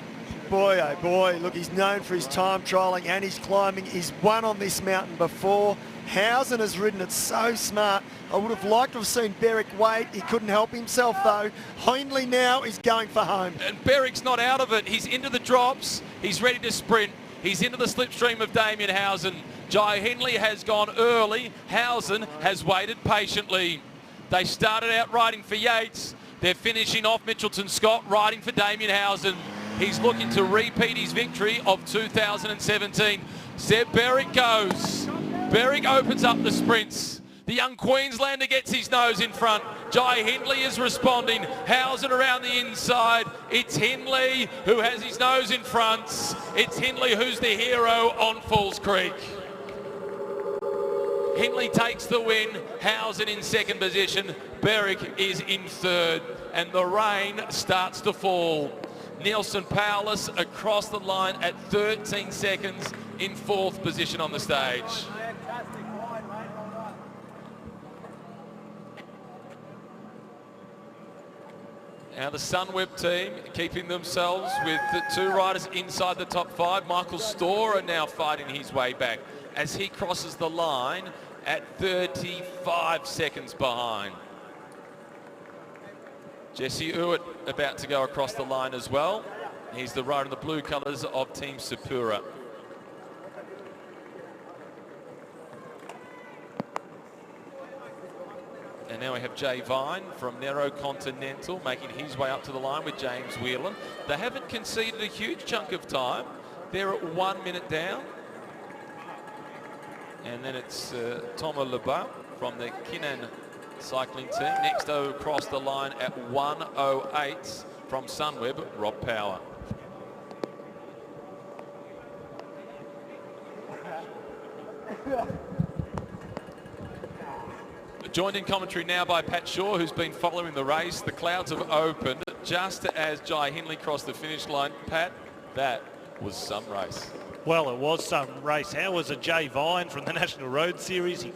B: Boy, oh boy, look, he's known for his time trialling and his climbing. He's won on this mountain before. Housen has ridden it so smart. I would have liked to have seen Berwick wait. He couldn't help himself though. Hindley now is going for home.
A: And Berwick's not out of it. He's into the drops. He's ready to sprint. He's into the slipstream of Damien Housen. Jai Hindley has gone early. Housen has waited patiently. They started out riding for Yates. They're finishing off Mitchelton Scott riding for Damien Housen. He's looking to repeat his victory of 2017. Seb Berwick goes. Berwick opens up the sprints. The young Queenslander gets his nose in front. Jai Hindley is responding. Housen around the inside. It's Hindley who has his nose in front. It's Hindley who's the hero on Falls Creek. Hindley takes the win. Housen in second position. Berwick is in third. And the rain starts to fall. Nielsen Powless across the line at 13 seconds in fourth position on the stage. Now the Sunweb team keeping themselves with the two riders inside the top five. Michael Storer now fighting his way back as he crosses the line at 35 seconds behind. Jesse Ewitt about to go across the line as well. He's the rider in the blue colours of Team Sapura. And now we have Jay Vine from Nero Continental making his way up to the line with James Whelan. They haven't conceded a huge chunk of time. They're at 1 minute down. And then it's Thomas Lebas from the Kinnan cycling team. Next across the line at 1:08 from Sunweb, Rob Power. Joined in commentary now by Pat Shaw, who's been following the race. The clouds have opened just as Jai Hindley crossed the finish line. Pat, that was some race.
C: Well, it was some race. How was a Jay Vine from the National Road Series? He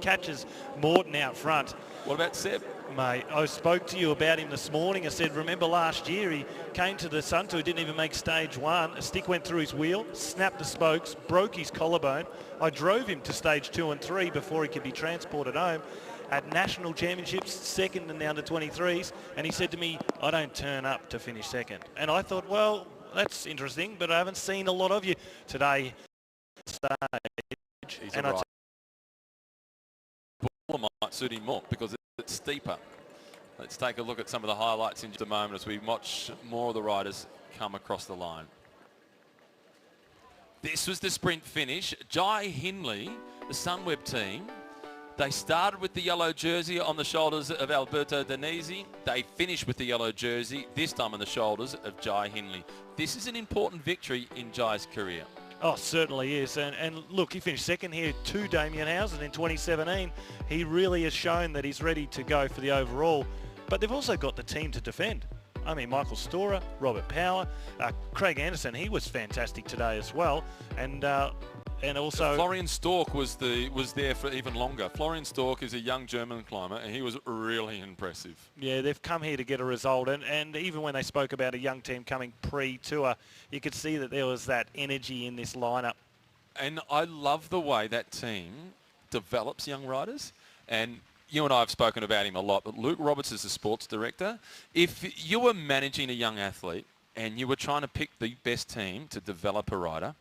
C: catches Morton out front.
A: What about Seb?
C: Mate, I spoke to you about him this morning. I said, remember last year he came to the Sun Tour, didn't even make stage one. A stick went through his wheel, snapped the spokes, broke his collarbone. I drove him to stage 2 and 3 before he could be transported home. At National Championships, second in the under-23s, and he said to me, I don't turn up to finish second. And I thought, well, that's interesting, but I haven't seen a lot of you today. Stage,
A: and right. Might suit him more because it's steeper. Let's take a look at some of the highlights in just a moment as we watch more of the riders come across the line. This was the sprint finish. Jai Hindley, the Sunweb team, they started with the yellow jersey on the shoulders of Alberto Danesi. They finished with the yellow jersey, this time on the shoulders of Jai Hindley. This is an important victory in Jai's career.
C: Oh, certainly is. And look, he finished second here to Damien Housen in 2017. He really has shown that he's ready to go for the overall. But they've also got the team to defend. I mean, Michael Storer, Robert Power, Craig Anderson, he was fantastic today as well. And also
A: Florian Stork was there for even longer. Florian Stork is a young German climber and he was really impressive.
C: Yeah, they've come here to get a result, and even when they spoke about a young team coming pre-tour, you could see that there was that energy in this lineup.
A: And I love the way that team develops young riders, and you and I have spoken about him a lot, but Luke Roberts is the sports director. If you were managing a young athlete and you were trying to pick the best team to develop a rider,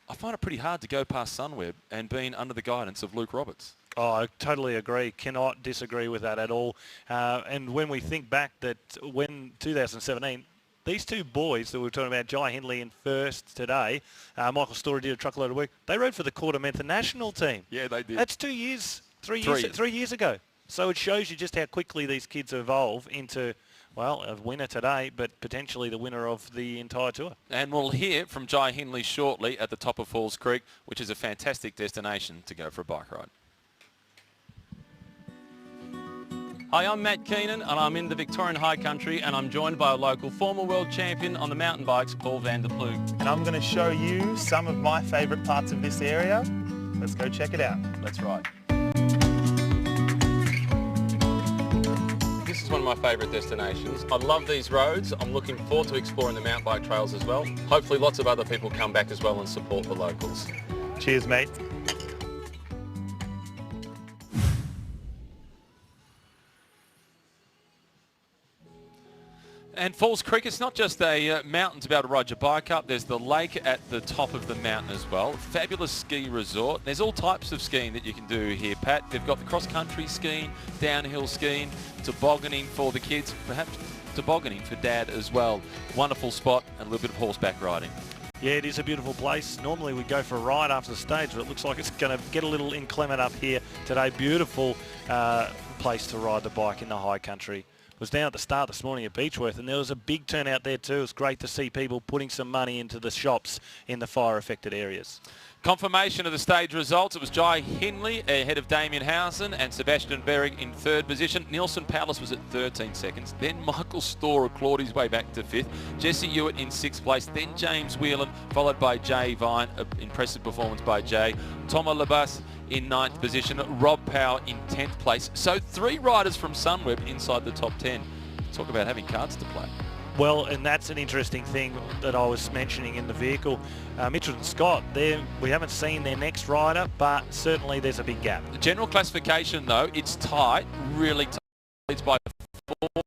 A: I find it pretty hard to go past Sunweb and being under the guidance of Luke Roberts.
C: Oh, I totally agree. Cannot disagree with that at all. And when we think back that when 2017, these two boys that we were talking about, Jai Hindley in first today, Michael Storer did a truckload of work. They rode for the Quarter Mentor national team.
A: Yeah, they did.
C: That's 2 years, 3 years ago. So it shows you just how quickly these kids evolve into well, a winner today, but potentially the winner of the entire tour.
A: And we'll hear from Jai Hindley shortly at the top of Falls Creek, which is a fantastic destination to go for a bike ride. Hi, I'm Matt Keenan and I'm in the Victorian High Country and I'm joined by a local former world champion on the mountain bikes, Paul van der Ploeg.
L: And I'm going to show you some of my favourite parts of this area. Let's go check it out.
A: Let's ride. This is one of my favourite destinations. I love these roads. I'm looking forward to exploring the mountain bike trails as well. Hopefully lots of other people come back as well and support the locals.
L: Cheers, mate.
A: And Falls Creek, it's not just a mountain to be able to ride your bike up. There's the lake at the top of the mountain as well. Fabulous ski resort. There's all types of skiing that you can do here, Pat. They've got the cross-country skiing, downhill skiing, tobogganing for the kids, perhaps tobogganing for Dad as well. Wonderful spot and a little bit of horseback riding.
C: Yeah, it is a beautiful place. Normally we go for a ride after the stage, but it looks like it's going to get a little inclement up here today. Beautiful place to ride the bike in the high country. Was down at the start this morning at Beechworth and there was a big turnout there too. It's great to see people putting some money into the shops in the fire affected areas. Confirmation of the stage results. It was Jai Hindley ahead of Damien Housen and Sebastian Berg in third position. Nielsen Palace was at 13 seconds. Then Michael Storer clawed his way back to fifth. Jesse Hewitt in sixth place. Then James Whelan followed by Jay Vine. Impressive performance by Jay. Thomas Labas in ninth position. Rob Power in 10th place. So 3 riders from Sunweb inside the top 10. Talk about having cards to play. Well, and that's an interesting thing that I was mentioning in the vehicle. Mitchell and Scott, we haven't seen their next rider, but certainly there's a big gap. The general classification, though, it's tight, really tight. It's by 4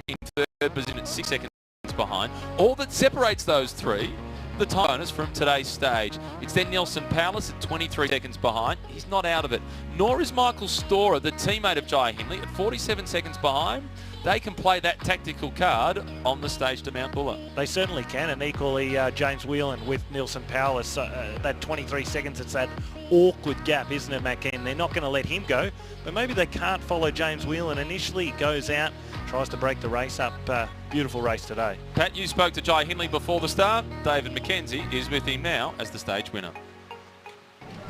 C: in third position at 6 seconds behind. All that separates those 3, the time bonus from today's stage. It's then Nielsen Palace at 23 seconds behind. He's not out of it. Nor is Michael Storer, the teammate of Jai Hindley, at 47 seconds behind. They can play that tactical card on the stage to Mount Buller. They certainly can, and equally James Whelan with Nielsen Powers. That 23 seconds, it's that awkward gap, isn't it, Matt Keane? They're not going to let him go, but maybe they can't follow James Whelan. Initially, he goes out, tries to break the race up. Beautiful race today. Pat, you spoke to Jai Hindley before the start. David McKenzie is with him now as the stage winner.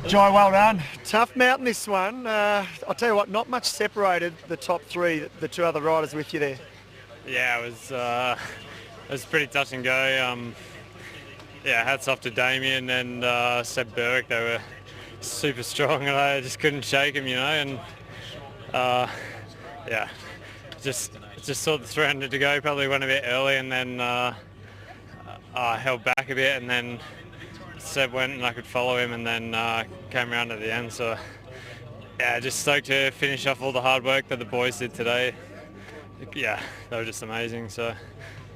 B: Jai, well done. Tough mountain, this one. I'll tell you what, not much separated the top 3, the 2 other riders with you there.
F: Yeah, it was pretty touch and go. Yeah, hats off to Damien and Seb Berwick. They were super strong and I just couldn't shake them, you know. And yeah, just thought the 300 to go probably went a bit early, and then I held back a bit, and then Seb went and I could follow him, and then came around at the end. So yeah, just stoked to finish off all the hard work that the boys did today. Yeah, they were just amazing. So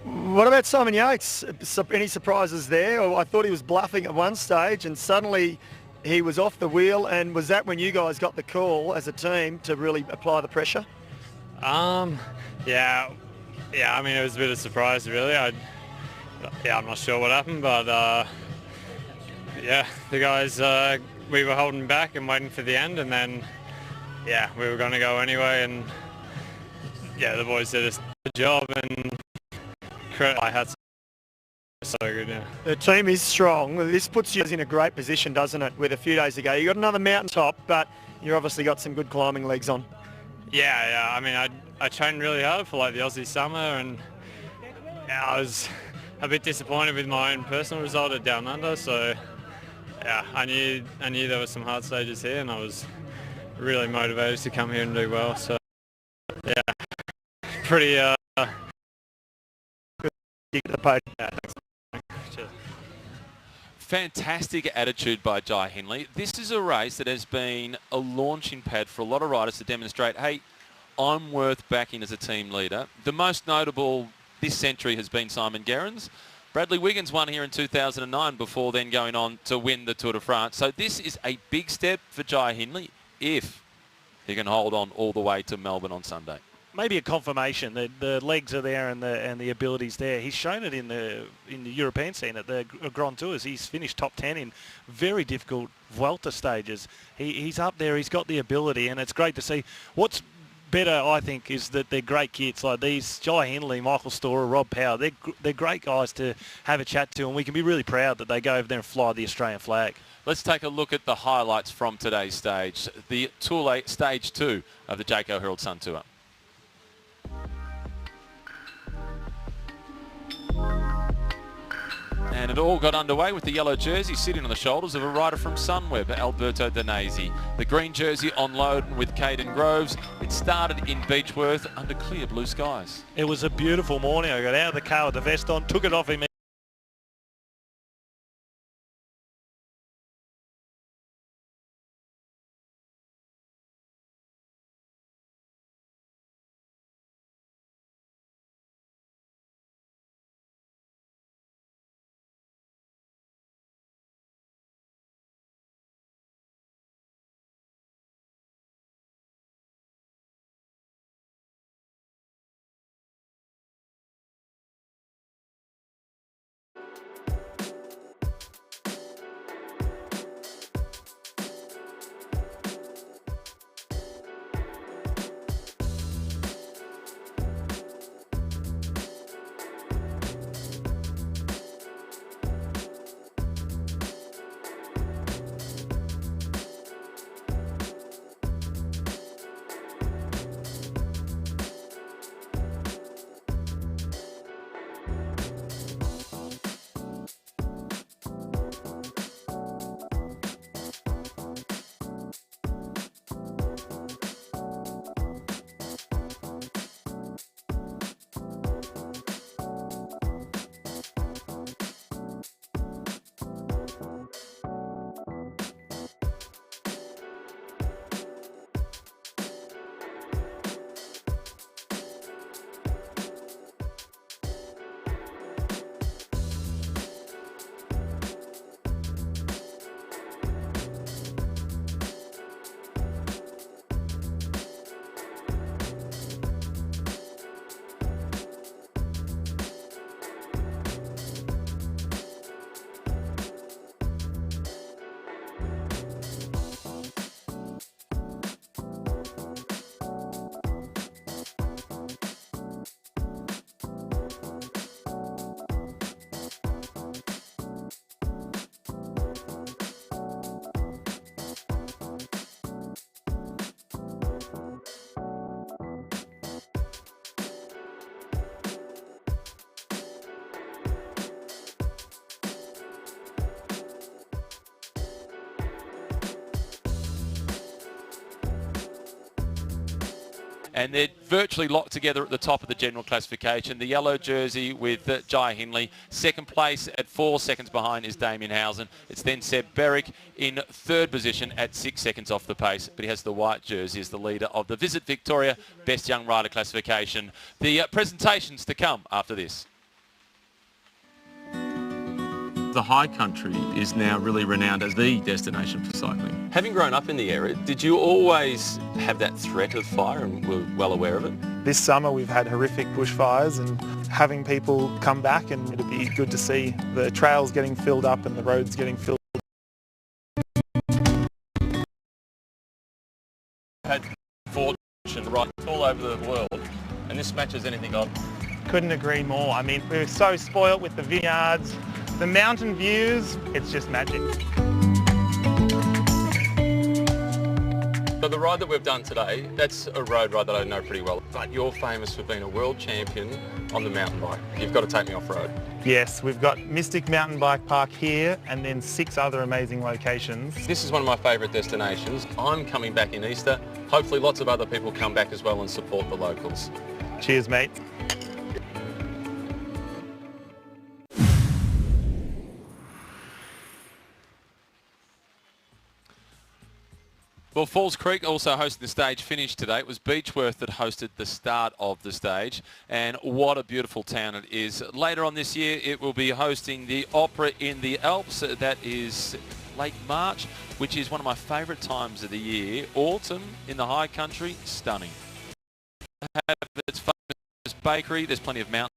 B: what about Simon Yates? Any surprises there? I thought he was bluffing at one stage and suddenly he was off the wheel, and was that when you guys got the call as a team to really apply the pressure?
F: Yeah, I mean, it was a bit of a surprise really. I'm not sure what happened, but yeah, the guys, we were holding back and waiting for the end, and then, yeah, we were going to go anyway, and yeah, the boys did a good job, and I had so good, yeah.
B: The team is strong. This puts you in a great position, doesn't it, with a few days to go. You got another mountaintop, but you obviously got some good climbing legs on.
F: Yeah, I mean, I trained really hard for like the Aussie summer, and yeah, I was a bit disappointed with my own personal result at Down Under, so yeah, I knew there were some hard stages here, and I was really motivated to come here and do well. So yeah, pretty
A: Fantastic attitude by Jai Hindley. This is a race that has been a launching pad for a lot of riders to demonstrate, hey, I'm worth backing as a team leader. The most notable this century has been Simon Gerrans. Bradley Wiggins won here in 2009 before then going on to win the Tour de France. So this is a big step for Jai Hindley if he can hold on all the way to Melbourne on Sunday. Maybe a confirmation that the legs are there and the abilities there. He's shown it in the European scene at the Grand Tours. He's finished top 10 in very difficult Vuelta stages. He's up there. He's got the ability, and it's great to see. What's
C: better, I think, is that they're great kids like these. Jai Henley, Michael Storer, Rob Power, they're great guys to have a chat to, and we can be really proud that they go over there and fly the Australian flag.
A: Let's take a look at the highlights from today's stage, the Tour Stage 2 of the Jayco Herald Sun Tour. And it all got underway with the yellow jersey sitting on the shoulders of a rider from Sunweb, Alberto Danesi. The green jersey on load with Caden Groves. It started in Beechworth under clear blue skies.
C: It was a beautiful morning. I got out of the car with the vest on, took it off immediately.
A: And they're virtually locked together at the top of the general classification. The yellow jersey with Jai Henley. Second place at 4 seconds behind is Damien Housen. It's then Seb Berwick in third position at 6 seconds off the pace, but he has the white jersey as the leader of the Visit Victoria Best Young Rider classification. The presentations to come after this. The high country is now really renowned as the destination for cycling. Having grown up in the area, did you always have that threat of fire and were well aware of it?
L: This summer we've had horrific bushfires, and having people come back, and it'll be good to see the trails getting filled up and the roads getting filled up.
A: Had fortune right all over the world, and this matches anything on.
L: Couldn't agree more. I mean, we were so spoilt with the vineyards, the mountain views, it's just magic.
A: So the ride that we've done today, that's a road ride that I know pretty well, but you're famous for being a world champion on the mountain bike. You've got to take me off-road.
L: Yes, we've got Mystic Mountain Bike Park here and then 6 other amazing locations.
A: This is one of my favourite destinations. I'm coming back in Easter. Hopefully lots of other people come back as well and support the locals.
L: Cheers, mate.
A: Well, Falls Creek also hosting the stage finish today. It was Beechworth that hosted the start of the stage, and what a beautiful town it is. Later on this year, it will be hosting the Opera in the Alps. That is late March, which is one of my favourite times of the year. Autumn in the high country, stunning. Have its famous bakery. There's plenty of mountains.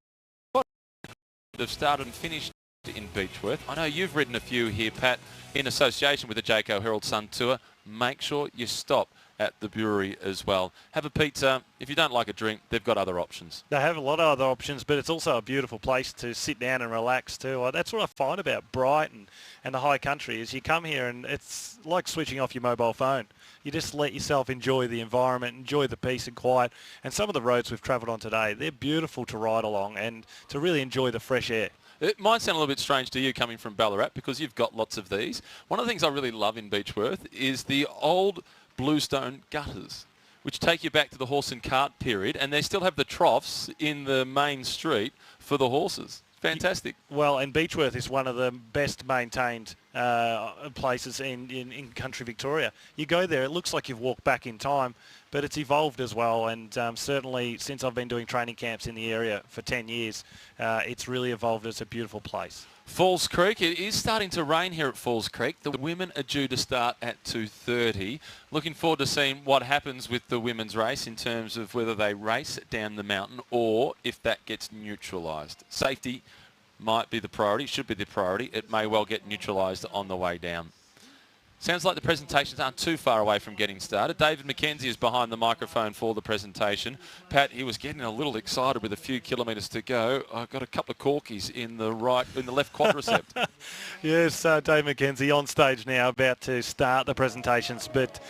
A: They've started and finished in Beechworth. I know you've ridden a few here, Pat, in association with the Jayco Herald Sun Tour. Make sure you stop at the brewery as well. Have a pizza. If you don't like a drink, they've got other options.
C: They have a lot of other options, but it's also a beautiful place to sit down and relax too. That's what I find about Brighton and the high country is you come here and it's like switching off your mobile phone. You just let yourself enjoy the environment, enjoy the peace and quiet. And some of the roads we've travelled on today, they're beautiful to ride along and to really enjoy the fresh air.
A: It might sound a little bit strange to you coming from Ballarat because you've got lots of these. One of the things I really love in Beechworth is the old bluestone gutters, which take you back to the horse and cart period, and they still have the troughs in the main street for the horses. Fantastic.
C: Well, and Beechworth is one of the best maintained places in country Victoria. You go there, it looks like you've walked back in time, but it's evolved as well. And certainly since I've been doing training camps in the area for 10 years, it's really evolved as a beautiful place.
A: Falls Creek, it is starting to rain here at Falls Creek. The women are due to start at 2:30. Looking forward to seeing what happens with the women's race in terms of whether they race down the mountain or if that gets neutralised. Safety might be the priority, should be the priority. It may well get neutralised on the way down. Sounds like the presentations aren't too far away from getting started. David McKenzie is behind the microphone for the presentation. Pat, he was getting a little excited with a few kilometres to go. I've got a couple of corkies in the left quadricep.
C: Yes, Dave McKenzie on stage now, about to start the presentations. But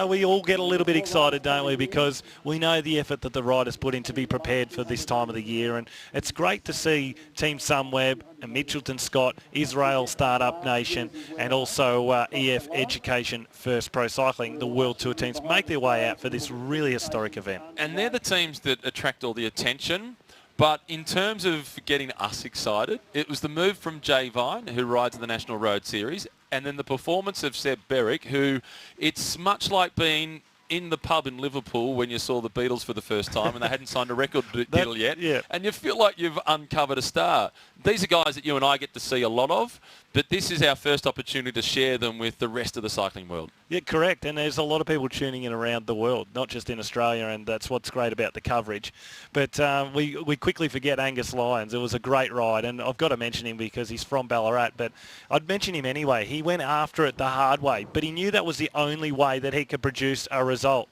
C: we all get a little bit excited, don't we? Because we know the effort that the riders put in to be prepared for this time of the year. And it's great to see Team Sunweb and Mitchelton Scott, Israel Startup Nation, and also EF Education First Pro Cycling, the World Tour teams, make their way out for this really historic event.
A: And they're the teams that attract all the attention. But in terms of getting us excited, it was the move from Jay Vine, who rides in the National Road Series, and then the performance of Seb Berwick, who it's much like being in the pub in Liverpool when you saw the Beatles for the first time and they hadn't signed a record deal yet, and you feel like you've uncovered a star. These are guys that you and I get to see a lot of, but this is our first opportunity to share them with the rest of the cycling world.
C: Yeah, correct. And there's a lot of people tuning in around the world, not just in Australia, and that's what's great about the coverage. But we quickly forget Angus Lyons. It was a great ride, and I've got to mention him because he's from Ballarat, but I'd mention him anyway. He went after it the hard way, but he knew that was the only way that he could produce a result.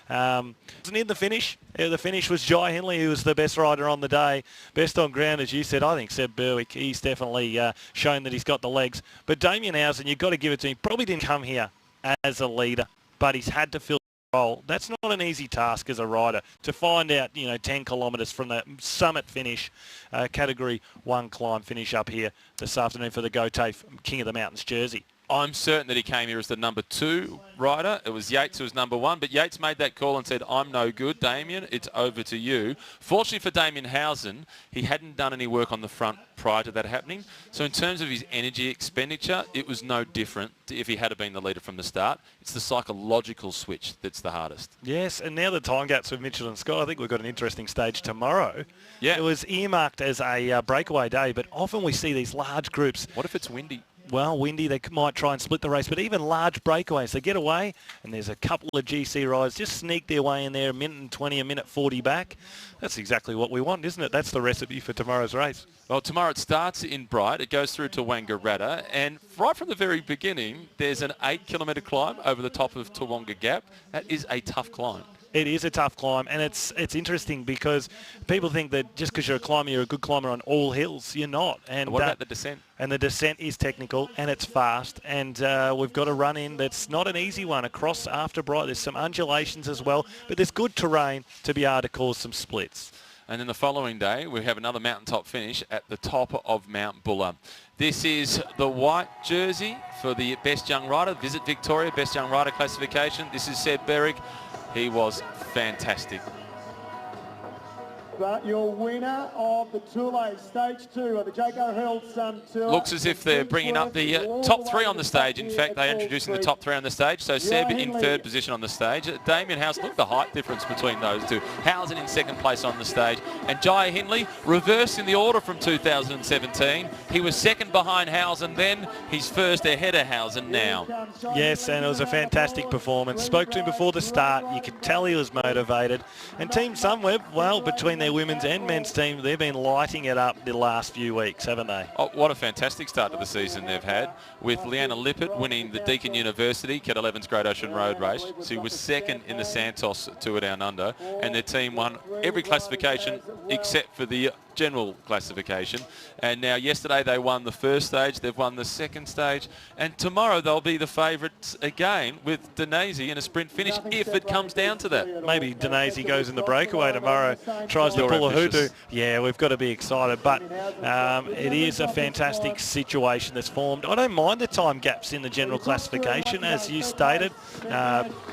C: Wasn't in the finish. The finish was Jai Henley, who was the best rider on the day. Best on ground, as you said. I think Seb Berwick, he's definitely shown that he's got the legs. But Damien Housen, you've got to give it to him. Probably didn't come here as a leader, but he's had to fill the role. That's not an easy task as a rider to find out, 10 kilometres from the summit finish, Category 1 climb finish up here this afternoon for the GoTafe King of the Mountains jersey.
A: I'm certain that he came here as the number 2 rider. It was Yates who was number 1, but Yates made that call and said, I'm no good, Damien, it's over to you. Fortunately for Damien Housen, he hadn't done any work on the front prior to that happening. So in terms of his energy expenditure, it was no different to if he had been the leader from the start. It's the psychological switch that's the hardest.
C: Yes, and now the time gaps with Mitchell and Scott, I think we've got an interesting stage tomorrow.
A: Yeah.
C: It was earmarked as a breakaway day, but often we see these large groups.
A: What if it's windy?
C: Well, windy, they might try and split the race, but even large breakaways, they get away, and there's a couple of GC riders just sneak their way in there, a minute and 20, a minute 40 back. That's exactly what we want, isn't it? That's the recipe for tomorrow's race.
A: Well, tomorrow it starts in Bright. It goes through to Wangaratta, and right from the very beginning, there's an 8-kilometre climb over the top of Tawonga Gap. That is a tough climb.
C: It is a tough climb, and it's interesting because people think that just because you're a climber, you're a good climber on all hills. You're not. And
A: what about the descent?
C: And the descent is technical, and it's fast, and we've got a run in that's not an easy one across after Bright. There's some undulations as well, but there's good terrain to be able to cause some splits.
A: And then the following day, we have another mountaintop finish at the top of Mount Buller. This is the white jersey for the Best Young Rider. Visit Victoria, Best Young Rider classification. This is Seb Berwick. He was fantastic.
M: But your winner of the Tour Stage 2 of the Jayco Herald Sun Tour.
A: Looks as if they're bringing up the top 3 on the stage. In fact, they're introducing the top 3 on the stage. So Seb in 3rd position on the stage. Damien Housen, look at the height difference between those two. Housen in 2nd place on the stage. And Jai Hindley, reversed in the order from 2017. He was 2nd behind Housen then. He's 1st ahead of Housen now.
C: Yes, and it was a fantastic performance. Spoke to him before the start. You could tell he was motivated. And Team Sunweb, well, between their their women's and men's team, they've been lighting it up the last few weeks, haven't they?
A: Oh, what a fantastic start to the season they've had, with Leanna Lippert winning the Deakin University Cat 11's Great Ocean Road race. She was second in the Santos Tour Down Under, and their team won every classification except for the general classification. And now yesterday they won the first stage, they've won the second stage, and tomorrow they'll be the favourites again with Danese in a sprint finish if it comes down to that.
C: Maybe Danese goes in the breakaway tomorrow, tries to pull a hoodoo. Yeah, we've got to be excited, but it is a fantastic situation that's formed. I don't mind the time gaps in the general classification, as you stated.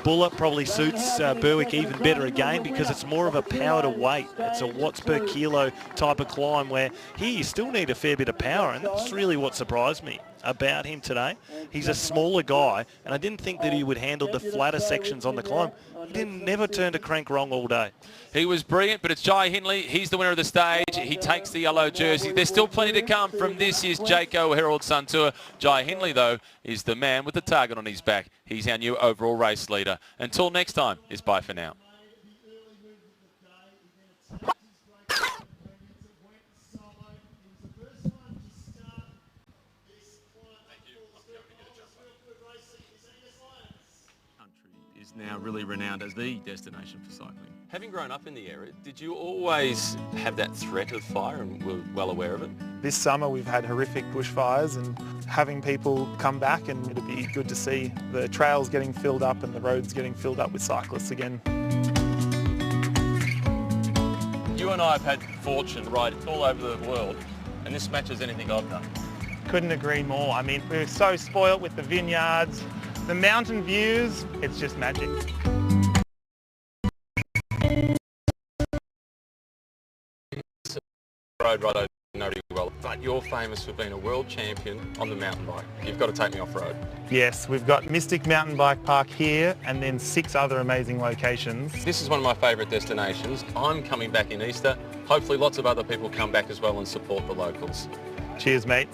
C: Buller probably suits Berwick even better again because it's more of a power to weight. It's a watts per kilo type of climb where here you still need a fair bit of power, and that's really what surprised me about him today. He's a smaller guy, and I didn't think that he would handle the flatter sections on the climb. He never turned a crank wrong all day.
A: He was brilliant, but it's Jai Hindley. He's the winner of the stage. He takes the yellow jersey. There's still plenty to come from this year's Jayco Herald Sun Tour. Jai Hindley, though, is the man with the target on his back. He's our new overall race leader. Until next time, it's bye for now. Now really renowned as the destination for cycling. Having grown up in the area, did you always have that threat of fire and were well aware of it?
L: This summer we've had horrific bushfires, and having people come back, and it'll be good to see the trails getting filled up and the roads getting filled up with cyclists again.
A: You and I have had fortune to ride all over the world, and this matches anything I've done.
N: Couldn't agree more. I mean, we were so spoilt with the vineyards, the mountain views, it's just magic.
A: Road I don't know really well, but you're famous for being a world champion on the mountain bike. You've got to take me off-road.
N: Yes, we've got Mystic Mountain Bike Park here and then 6 other amazing locations.
A: This is one of my favourite destinations. I'm coming back in Easter. Hopefully lots of other people come back as well and support the locals.
N: Cheers, mate.